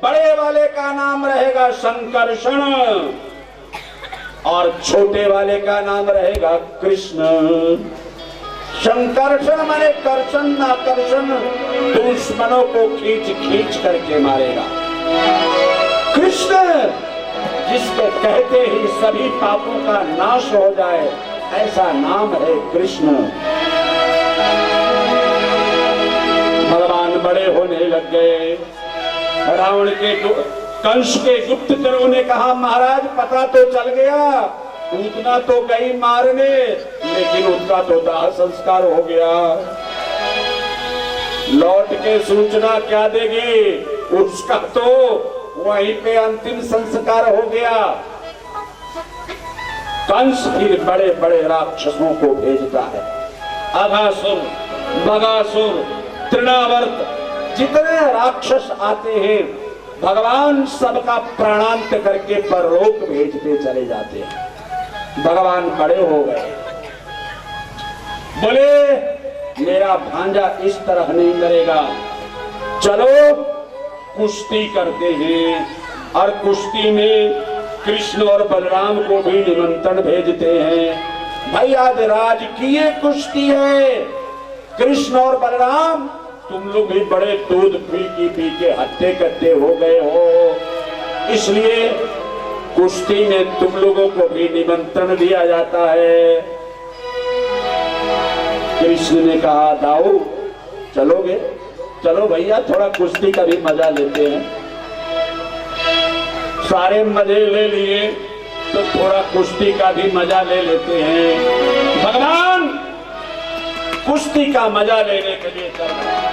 बड़े वाले का नाम रहेगा संकर्षण और छोटे वाले का नाम रहेगा कृष्ण। संकर्षण माने कर्षण ना कर्षण, दुश्मनों को खींच खींच करके मारेगा। कृष्ण, जिसको कहते ही सभी पापों का नाश हो जाए, ऐसा नाम है कृष्ण। भगवान बड़े होने लग गए। रावण के, कंस के गुप्तचरों ने कहा, महाराज पता तो चल गया, पूतना तो गई मारने, लेकिन उसका तो दाह संस्कार हो गया। लौट के सूचना क्या देगी? उसका तो वहीं पे अंतिम संस्कार हो गया। कंस फिर बड़े बड़े राक्षसों को भेजता है। अघासुर, बगासुर, तृणावर्त, जितने राक्षस आते हैं भगवान सबका प्राणांत करके परलोक भेजते चले जाते हैं। भगवान खड़े हो गए, बोले मेरा भांजा इस तरह नहीं करेगा, चलो कुश्ती करते हैं। और कुश्ती में कृष्ण और बलराम को भी निमंत्रण भेजते हैं। भाई आज राजकीय कुश्ती है, कृष्ण और बलराम तुम लोग भी बड़े दूध पी के हत्ते कट्टे हो गए हो, इसलिए कुश्ती में तुम लोगों को भी निमंत्रण दिया जाता है। कृष्ण ने कहा, दाऊ चलोगे? चलो भैया, थोड़ा कुश्ती का भी मजा लेते हैं। सारे मजे ले लिए तो थोड़ा कुश्ती का भी मजा ले लेते हैं। भगवान कुश्ती का मजा लेने के लिए चल रहे हैं।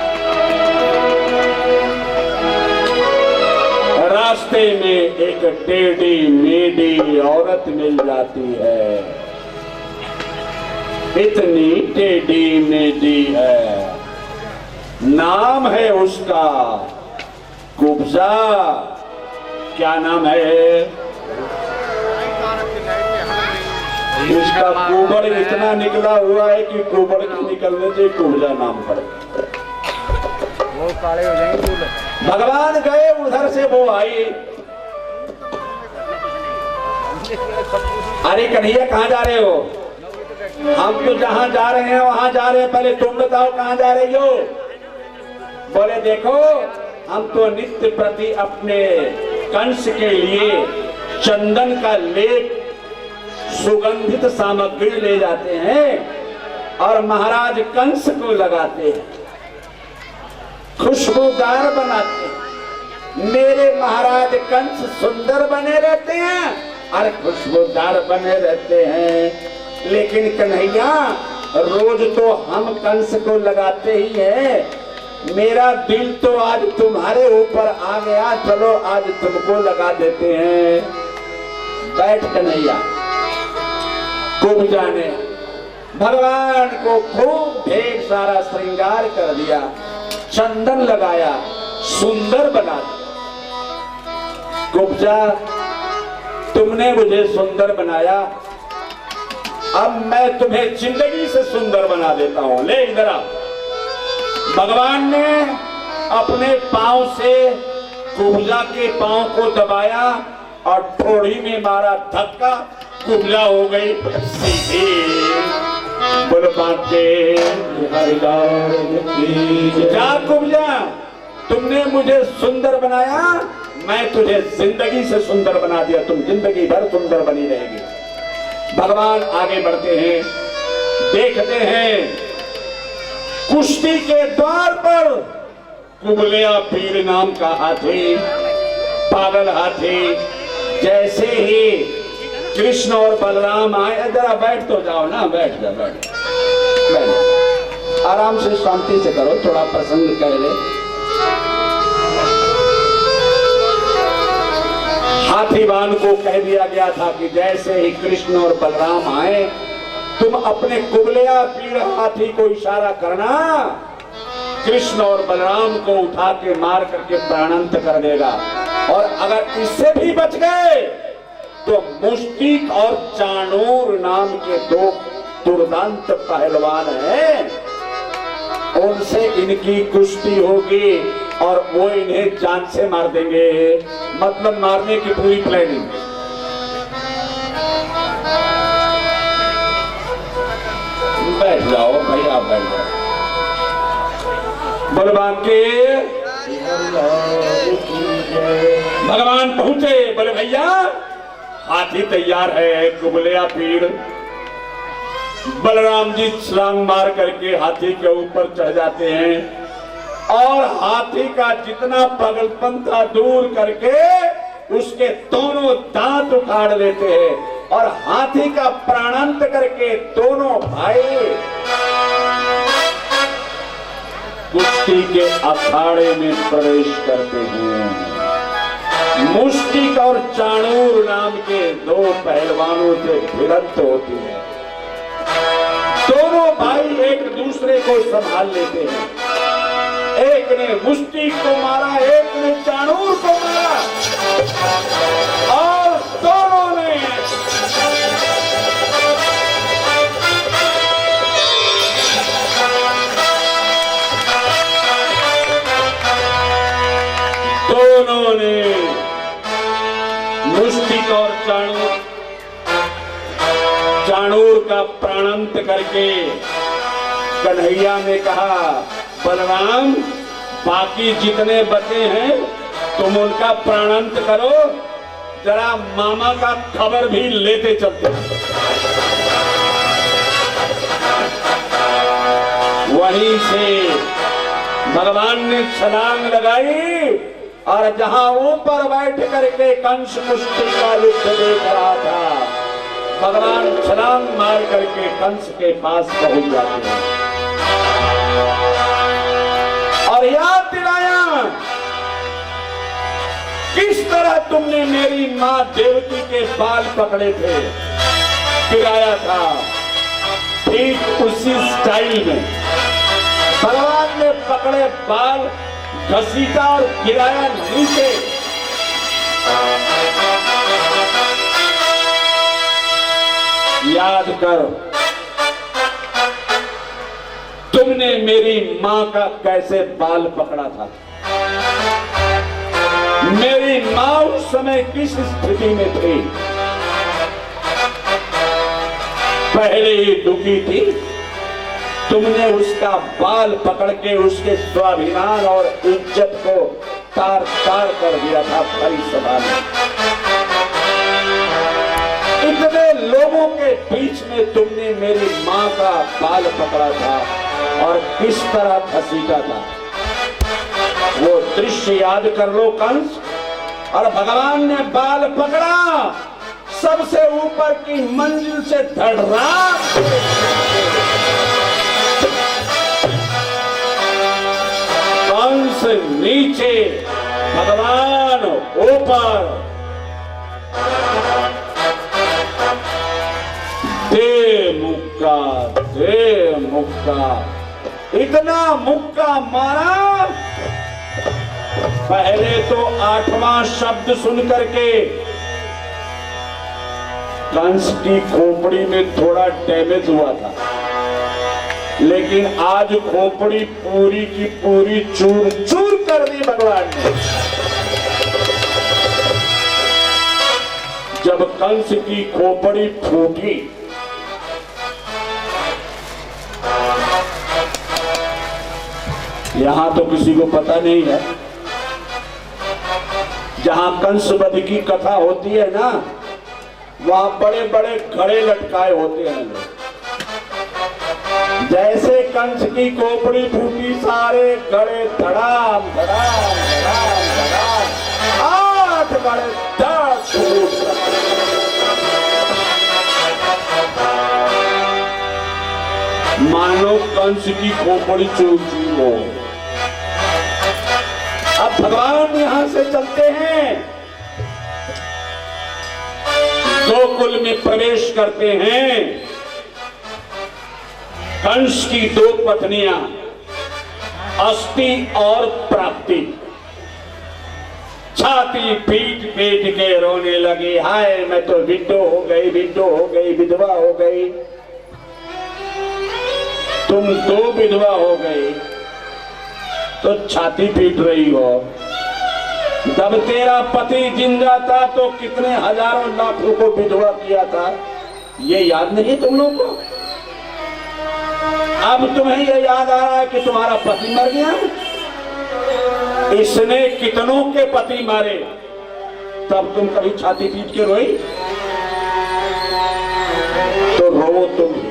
रास्ते में एक टेढ़ी मेढ़ी औरत मिल जाती है। इतनी टेढ़ी मेढ़ी है, नाम है उसका कुब्जा। क्या नाम है? इसका कुबड़ इतना निकला हुआ है कि कुबड़ के निकलने से कुब्जा नाम पड़े। वो काले हो जाएंगे। भगवान गए उधर से, वो आई अरे कन्हैया कहाँ जा रहे हो? हम तो जहाँ जा रहे हैं वहां जा रहे हैं, पहले तुम बताओ कहाँ जा रही हो? बोले देखो हम तो नित्य प्रति अपने कंस के लिए चंदन का लेप सुगंधित सामग्री ले जाते हैं और महाराज कंस को लगाते हैं, खुशबूदार बनाते हैं। मेरे महाराज कंस सुंदर बने रहते हैं और खुशबूदार बने रहते हैं। लेकिन कन्हैया रोज तो हम कंस को लगाते ही हैं, मेरा दिल तो आज तुम्हारे ऊपर आ गया, चलो आज तुमको लगा देते हैं। बैठ कन्हैया। कुब्जा ने भगवान को खूब ढेर सारा श्रृंगार कर दिया, चंदन लगाया, सुंदर बना दिया। कुब्जा तुमने मुझे सुंदर बनाया, अब मैं तुम्हें जिंदगी से सुंदर बना देता हूं। ले इधर आओ। भगवान ने अपने पांव से कुब्जा के पांव को दबाया और ठोड़ी में मारा धक्का, कुब्जा हो गई सीधी। बोलो बांके जा कुब्जा, तुमने मुझे सुंदर बनाया, मैं तुझे जिंदगी से सुंदर बना दिया, तुम जिंदगी भर सुंदर बनी रहेगी। भगवान आगे बढ़ते हैं, देखते हैं कुश्ती के द्वार पर कुबलिया पीर नाम का हाथी, पागल हाथी, जैसे ही कृष्ण और बलराम आए, जरा बैठ तो जाओ ना, बैठ जा, बैठ आराम से शांति से करो, थोड़ा प्रसंग कह ले। हाथीवान को कह दिया गया था कि जैसे ही कृष्ण और बलराम आए, तुम अपने कुबलिया पीर हाथी को इशारा करना, कृष्ण और बलराम को उठा के मार करके प्राणांत कर देगा। और अगर इससे भी बच गए तो मुष्टिक और चाणूर नाम के दो दुर्दांत पहलवान हैं, उनसे इनकी कुश्ती होगी और वो इन्हें जान से मार देंगे। मतलब मारने की पूरी प्लानिंग। बैठ जाओ भाई, आप बैठ जाओ। बलवान के भगवान पहुंचे, बोले भैया हाथी तैयार है। कुबलिया पीर बलराम जी छलांग मार करके हाथी के ऊपर चढ़ जाते हैं और हाथी का जितना पागलपन था दूर करके उसके दोनों दांत उखाड़ लेते हैं और हाथी का प्राणांत करके दोनों भाई कुश्ती के अखाड़े में प्रवेश करते हैं। मुष्टिक और चाणूर नाम के दो पहलवानों से भिड़ंत होती है। दोनों भाई एक दूसरे को संभाल लेते हैं। एक ने मुष्टिक को मारा, एक ने चाणूर को मारा और दोनों ने मुष्टिक और चाणूर का प्राणांत करके कन्हैया ने कहा, बलराम बाकी जितने बचे हैं तुम उनका प्राणांत करो, जरा मामा का खबर भी लेते चलते। वहीं से भगवान ने छलांग लगाई और जहां ऊपर बैठ करके कंस कुश्ती का युद्ध देख रहा था, भगवान छलांग मार करके कंस के पास पहुंच जाते हैं और याद दिलाया, किस तरह तुमने मेरी मां देवकी के बाल पकड़े थे, गिराया था। ठीक उसी स्टाइल में भगवान ने पकड़े बाल, घसीटा और गिराया नीचे। याद कर, तुमने मेरी मां का कैसे बाल पकड़ा था, मेरी मां उस समय किस स्थिति में थी, पहले ही दुखी थी, तुमने उसका बाल पकड़ के उसके स्वाभिमान और इज्जत को तार तार कर दिया था भरी सभा में। इतने लोगों के बीच में तुमने मेरी मां का बाल पकड़ा था और किस तरह घसीटा था, वो दृश्य याद कर लो कंस। और भगवान ने बाल पकड़ा, सबसे ऊपर की मंजिल से धड़ाम कंस नीचे, भगवान ऊपर। दे मुक्का, दे मुक्का, इतना मुक्का मारा। पहले तो 8वां शब्द सुन करके कंस की खोपड़ी में थोड़ा डैमेज हुआ था, लेकिन आज खोपड़ी पूरी की पूरी चूर चूर कर दी भगवान ने। जब कंस की खोपड़ी फूटी, यहां तो किसी को पता नहीं है, जहां कंस वध की कथा होती है ना, वहां बड़े बड़े घड़े लटकाए होते हैं लोग। जैसे कंस की खोपड़ी फूटी, सारे घड़े धड़ाम धड़ाम धड़ाम धड़ाम, 8 घड़े धड़ फूट। मानो कंस की खोपड़ी चूर चूर हो। अब भगवान यहां से चलते हैं, गोकुल में प्रवेश करते हैं। कंस की 2 पत्नियां अस्थि और प्राप्ति छाती पीट पीट के रोने लगी, हाय मैं तो विडो हो गई, विडो हो गई, विधवा हो गई। तुम 2 विधवा हो गई तो छाती पीट रही हो। जब तेरा पति जिंदा था तो कितने हजारों लाखों को विधवा किया था, ये याद नहीं तुम लोग को? अब तुम्हें ये याद आ रहा है कि तुम्हारा पति मर गया? इसने कितनों के पति मारे, तब तुम कभी छाती पीट के रोई? तो रो तुम भी।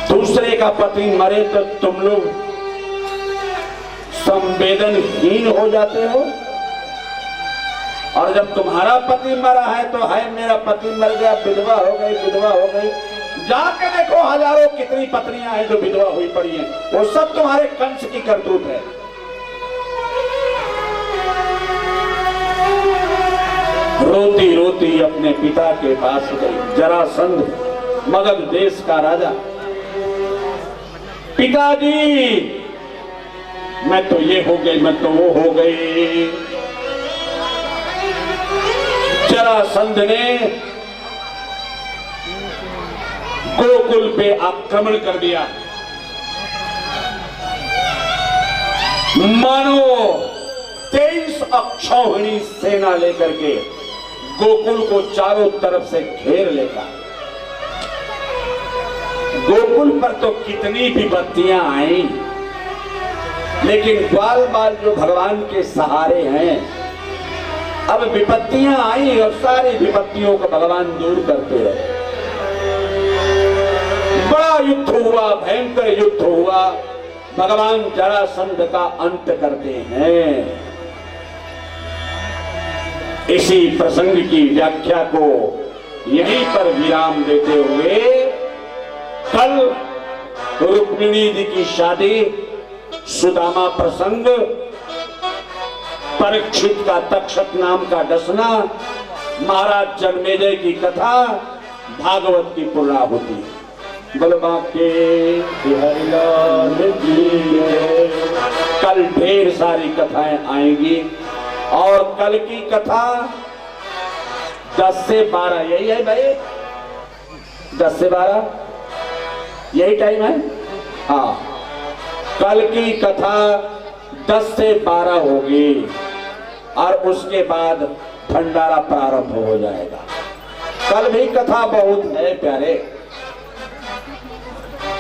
दूसरे का पति मरे तो तुम लोग संवेदनहीन हो जाते हो, और जब तुम्हारा पति मरा है तो है मेरा पति मर गया, विधवा हो गई, विधवा हो गई। जाके देखो हजारों कितनी पत्नियां हैं जो विधवा हुई पड़ी हैं, वो सब तुम्हारे कंस की करतूत है। रोती रोती अपने पिता के पास गई जरासंध, मगध देश का राजा। पिताजी मैं तो ये हो गई, मैं तो वो हो गई। जरासंध ने गोकुल पे आक्रमण कर दिया। मानो 23 अक्षौहिणी सेना लेकर के गोकुल को चारों तरफ से घेर लेगा। गोकुल पर तो कितनी विपत्तियां आई, लेकिन ग्वाल बाल जो भगवान के सहारे हैं, अब विपत्तियां आई और सारी विपत्तियों को भगवान दूर करते रहे। बड़ा युद्ध हुआ, भयंकर युद्ध हुआ, भगवान जरासंध का अंत करते हैं। इसी प्रसंग की व्याख्या को यहीं पर विराम देते हुए कल रुक्मिणी जी की शादी, सुदामा प्रसंग, परीक्षित का तक्षक नाम का डसना, महाराज जन्मेजय की कथा, भागवत की पूर्णाहुति। बलबा के हरिलाल जी। कल ढेर सारी कथाएं आएंगी और कल की कथा 10 से 12 यही है भाई, 10 से 12 यही टाइम है। हाँ, कल की कथा 10 से 12 होगी और उसके बाद भंडारा प्रारंभ हो जाएगा। कल भी कथा बहुत है प्यारे,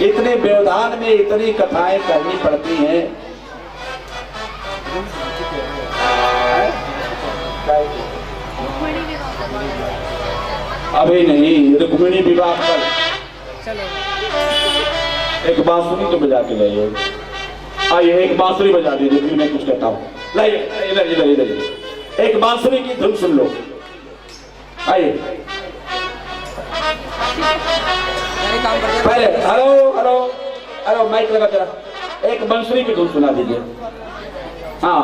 इतने व्यवधान में इतनी कथाएं करनी पड़ती हैं। अभी नहीं, रुक्मिणी विवाह कल। एक बांसुरी तो बजा के लाइए। आइए एक बांसुरी बजा दीजिए, फिर मैं कुछ कहता हूँ। लाइए इधर इधर इधर एक बांसुरी की धुन सुन लो। आइए पहले हेलो हेलो हेलो माइक लगा जरा, एक बांसुरी की धुन सुना दीजिए। हाँ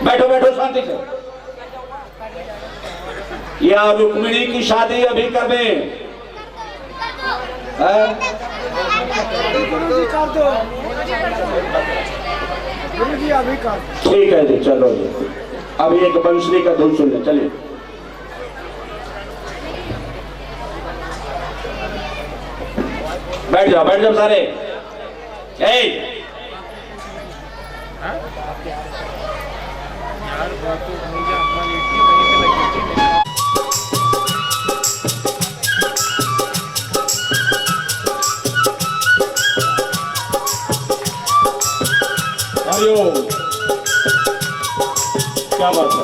बैठो बैठो शांति से। या रुक्मिणी की शादी अभी कर दे। ठीक है जी, चलो जी अभी एक बंसुरी का धुन सुन ले। चलिए बैठ जाओ सारे। हरिओम, क्या बात है।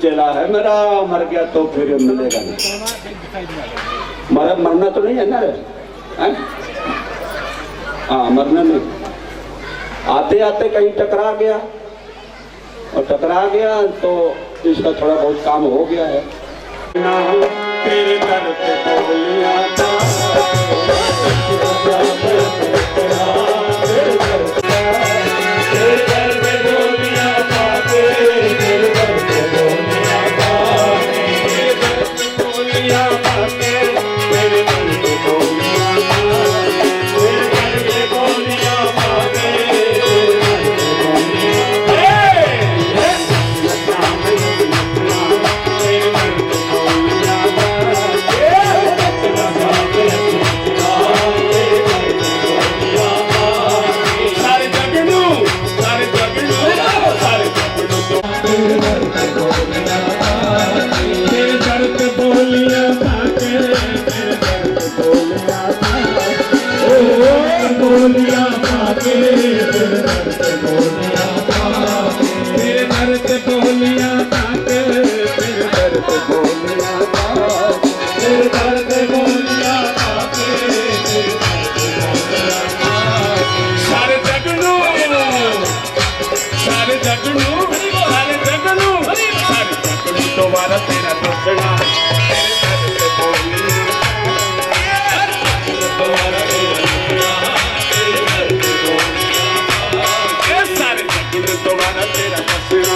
चेला है मेरा, मर गया तो फिर मिलेगा नहीं। मरना तो नहीं है ना रे? हाँ मरना नहीं। आते आते कहीं टकरा गया, और टकरा गया तो इसका थोड़ा बहुत काम हो गया है। तेरे दर पे बोलिया था, दोबारा तेरा दर्शना तेरे दर पे बोलिया दोबारा सारे जगत दोबारा तेरा दर्शना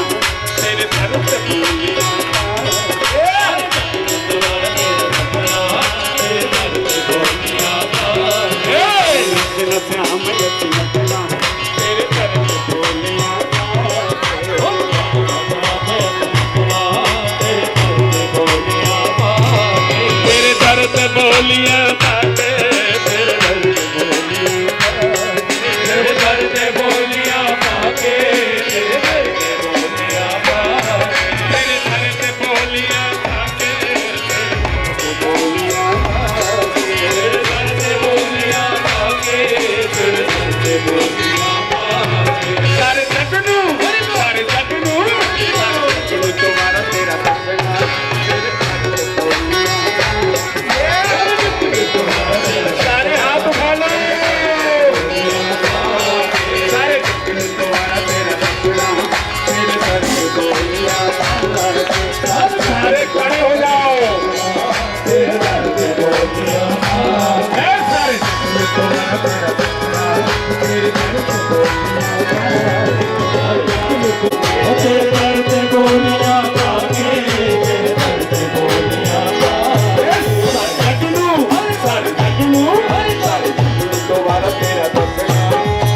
तेरे दर पे बोलिया श्याम यति नटना तेरे दर पे बोलिया तेरे दर पे बोलिया बाटे तेरे दर पे बोलिया तेरे दर पे बोलिया बाटे तेरे दर पे बोलिया तेरे दर पे बोलिया बाटे तेरे बोलिया तेरे दर पे बोलिया बाटे तेरे दर पे बोलिया सारे जगनू तुम्हारा तेरा दर्शना सारे हाथ उठा लो सारे तुम्हारा तेरा दर्शना तेरे दर पे बोलिया सारे खड़े हो जाओ तेरे दर पे बोलिया सारे तुम्हारा तेरा दर्शना तेरे दर पे बोलिया तेरे दर पे बोलिया बाके तेरे दर पे बोलिया सारे जगनू दोबारा तेरा दर्शना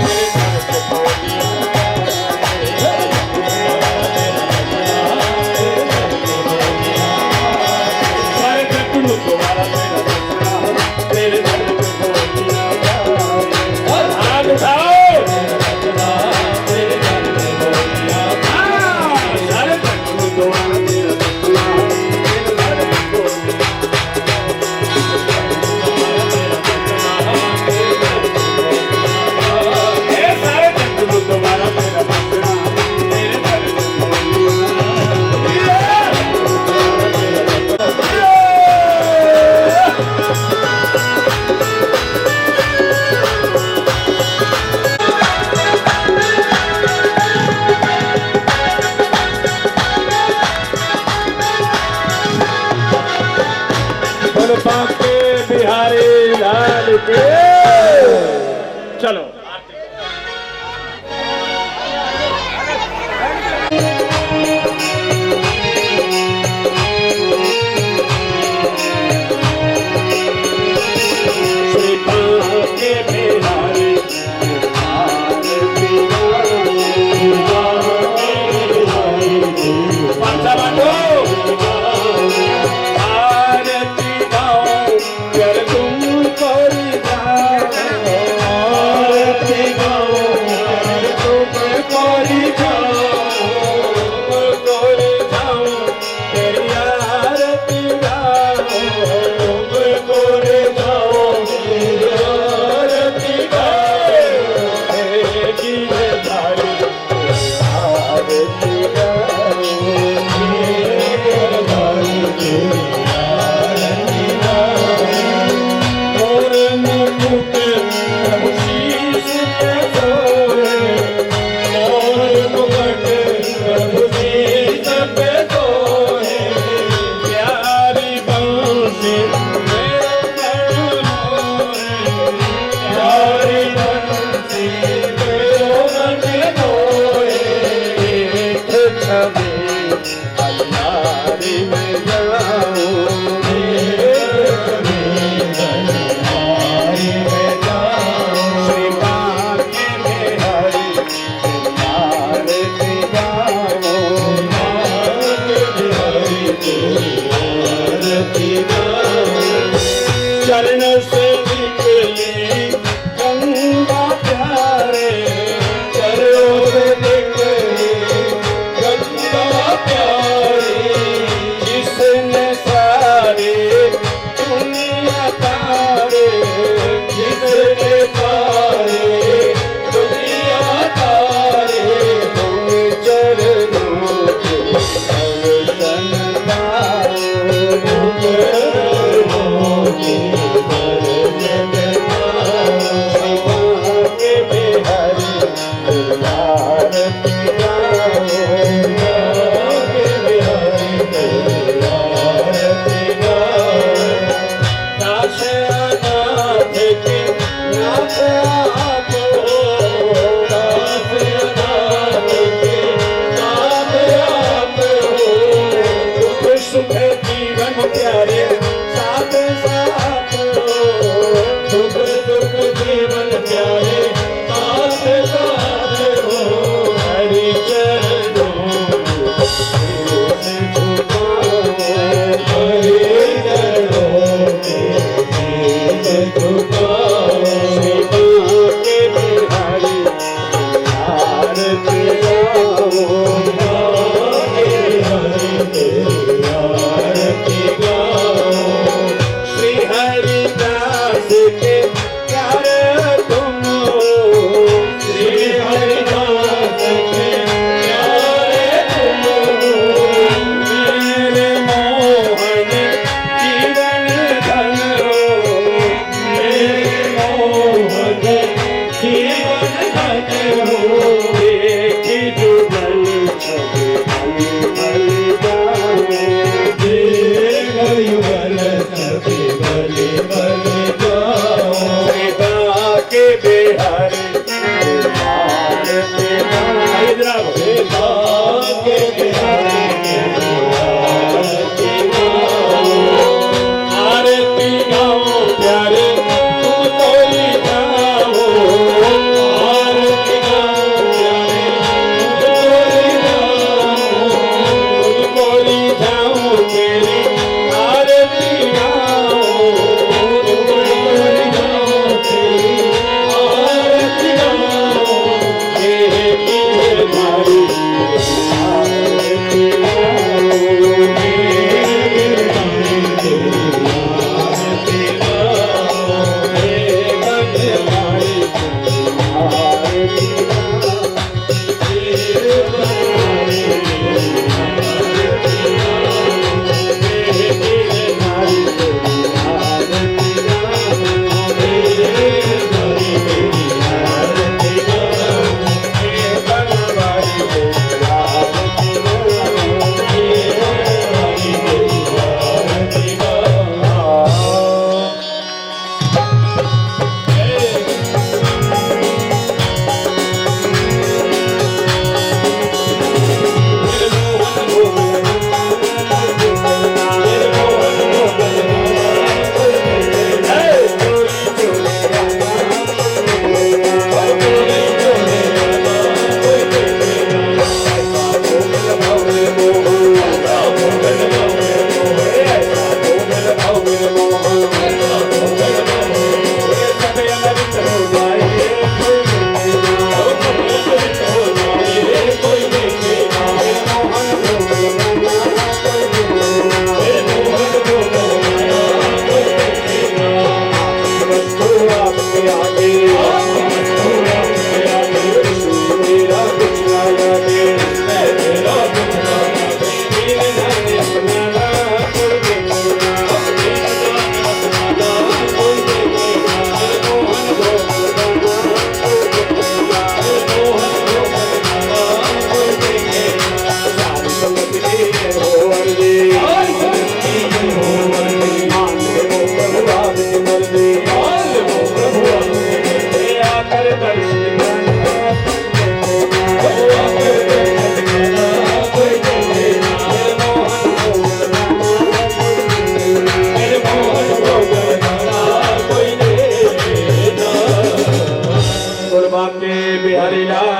तेरे दर पे बोलिया सारे जगनू दोबारा तेरा दर्शना तेरे दर पे बोलिया हाथ उठाओ बांके बिहारी लाल के चलो श्री बांके बिहारी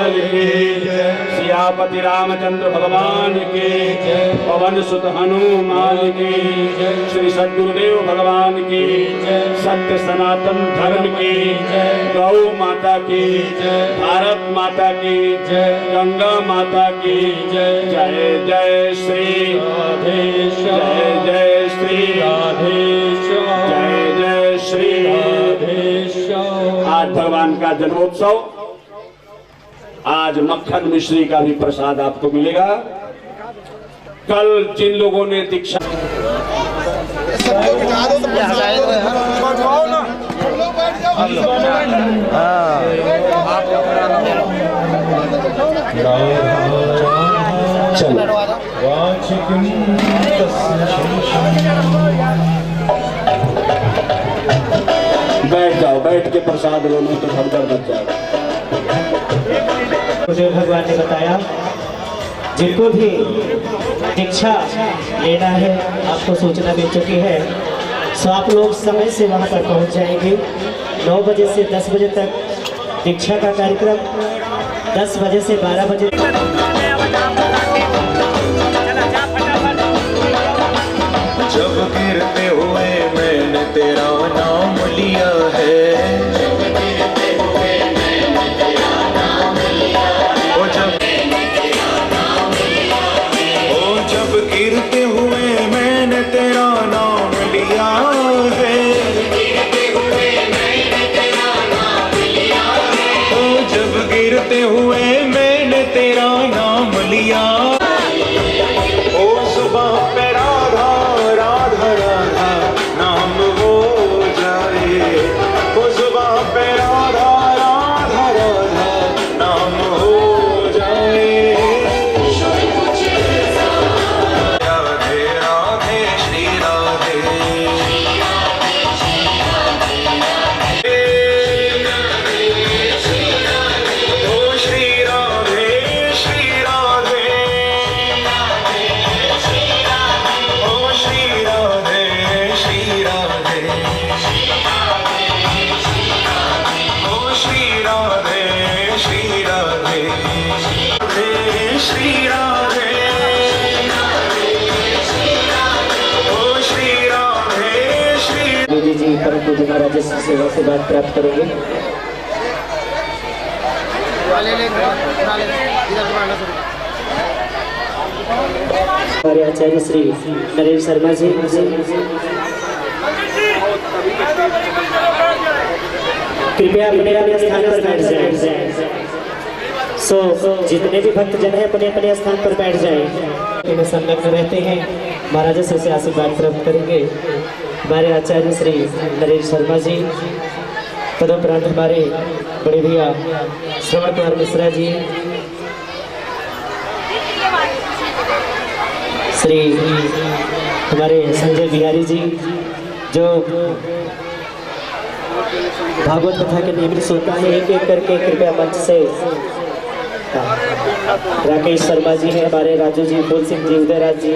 लाल की सियापति रामचंद्र भगवान की पवन सुत हनुमान की श्री सद्गुरुदेव भगवान की सत्य सनातन धर्म की गौ माता की भारत माता की गंगा माता की जय जय श्री राधेश जय जय श्री राधेश जय जय श्री राधेश। आज भगवान का जन्मोत्सव, आज मक्खन मिश्री का भी प्रसाद आपको मिलेगा। कल जिन लोगों ने दीक्षा बैठ जाओ, बैठ के प्रसाद लो, नहीं तो भगदड़ बच जाएगा। मुझे भगवान ने बताया जिनको भी दीक्षा लेना है, आपको सूचना मिल चुकी है, सो आप लोग समय से वहां पर पहुंच जाएंगे। 9 बजे से 10 बजे तक दीक्षा का कार्यक्रम, 10 बजे से 12 बजे जब गिरते हुए मैंने तेरा नाम लिया है, जब गिरते हुए मैंने तेरा नाम लिया है, जब गिरते हुए मैंने तेरा नाम लिया, ओ सुबह पे राधा राधा राधा नाम हो जाए, ओ सुबह पे राधा राधा राधा नाम हो जाए। राधे राधे श्री राधे, ओ श्री राधे श्री राधे, ओ श्री राधे श्री राधे, ओ श्री राधे श्री राधे, श्री राधे, ओ श्री राधे श्री। मोदी जी परम पूज्य महाराज से सेवा से बात प्राप्त करेंगे। हमारे आचार्य श्री नरेश शर्मा जी कृपया अपने अपने स्थान पर बैठ जाएं। सो जितने भी भक्तजन हैं अपने अपने स्थान पर बैठ जाएं। में संलग्न रहते हैं, महाराज से आशीर्वाद प्राप्त करेंगे। हमारे आचार्य श्री नरेश शर्मा जी, तदुपरांत हमारे बड़े भैया श्रवण कुमार मिश्रा जी, श्री हमारे संजय बिहारी जी जो भागवत कथा के नियमित श्रोता है, एक एक करके कृपया मंच से राकेश शर्मा जी हैं, हमारे राजू जी, फूल सिंह जी, उदयराज जी,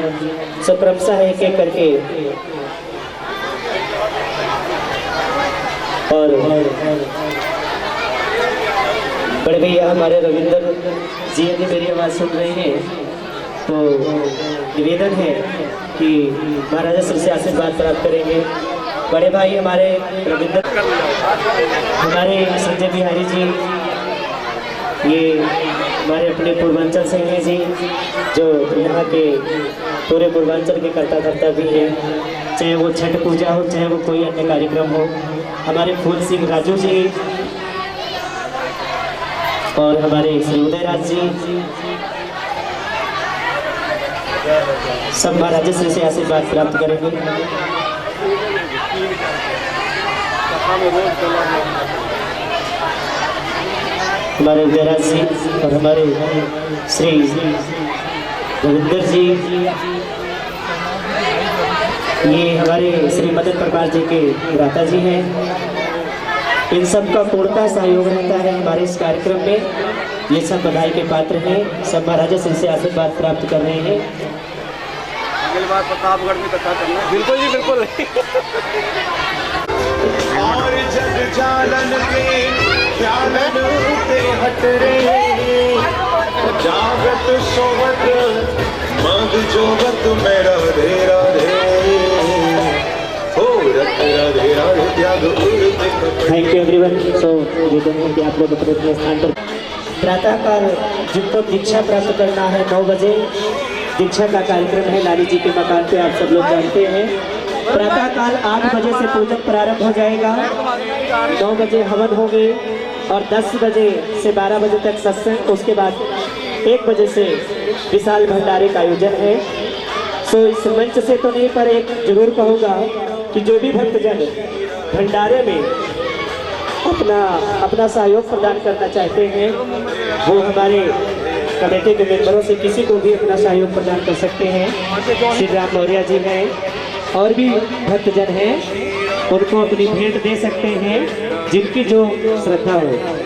सब क्रमशः एक एक करके और बड़े भैया हमारे रविंदर जी यदि मेरी आवाज़ सुन रहे हैं तो निवेदन है कि महाराजा श्री से आशीर्वाद प्राप्त करेंगे। बड़े भाई हमारे रविंदर, हमारे संजय बिहारी जी, ये हमारे अपने पूर्वांचल से हैं जी, जो यहाँ के पूरे पूर्वांचल के कर्ता धर्ता भी हैं, चाहे वो छठ पूजा हो, चाहे वो कोई अन्य कार्यक्रम हो। हमारे फूल सिंह राजू जी और हमारे श्री उदयराज जी, सब महाराज श्री से आशीर्वाद प्राप्त करेंगे। हमारे उदयराज जी और हमारे श्री रविंदर जी, ये हमारे श्री मदन प्रकाश जी के भ्राता जी हैं। इन सब का पूर्णतः सहयोग रहता है हमारे इस कार्यक्रम में। ये सब बधाई के पात्र हैं, सब महाराजा श्री से आशीर्वाद प्राप्त कर रहे हैं। प्रतापगढ़ में कथा करना बिल्कुल जी बिल्कुल। और जग जालन के ख्यालन पे हट रहे जागत सोवत मग जोगत में राधे राधे हो राधे राधे त्याग उड़ते थैंक यू एवरीवन। सो निवेदन है कि आप लोग अपने अपने स्थान पर प्रातःकाल जिनको दीक्षा प्राप्त करना है 9 बजे दीक्षा का कार्यक्रम है लाली जी के मकान पे, आप सब लोग जानते हैं। प्रातःकाल 8 बजे से पूजन प्रारंभ हो जाएगा, 9 बजे हवन होंगे और 10 बजे से 12 बजे तक सत्संग, उसके बाद 1 बजे से विशाल भंडारे का आयोजन है। सो इस मंच से तो नहीं पर एक जरूर कहूँगा कि जो भी भक्तजन भंडारे में अपना सहयोग प्रदान करना चाहते हैं वो हमारे कमेटी के मेंबरों से किसी को भी अपना सहयोग प्रदान कर सकते हैं। श्री राम मौर्य जी हैं और भी भक्तजन हैं, उनको अपनी भेंट दे सकते हैं जिनकी जो श्रद्धा हो।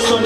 सुन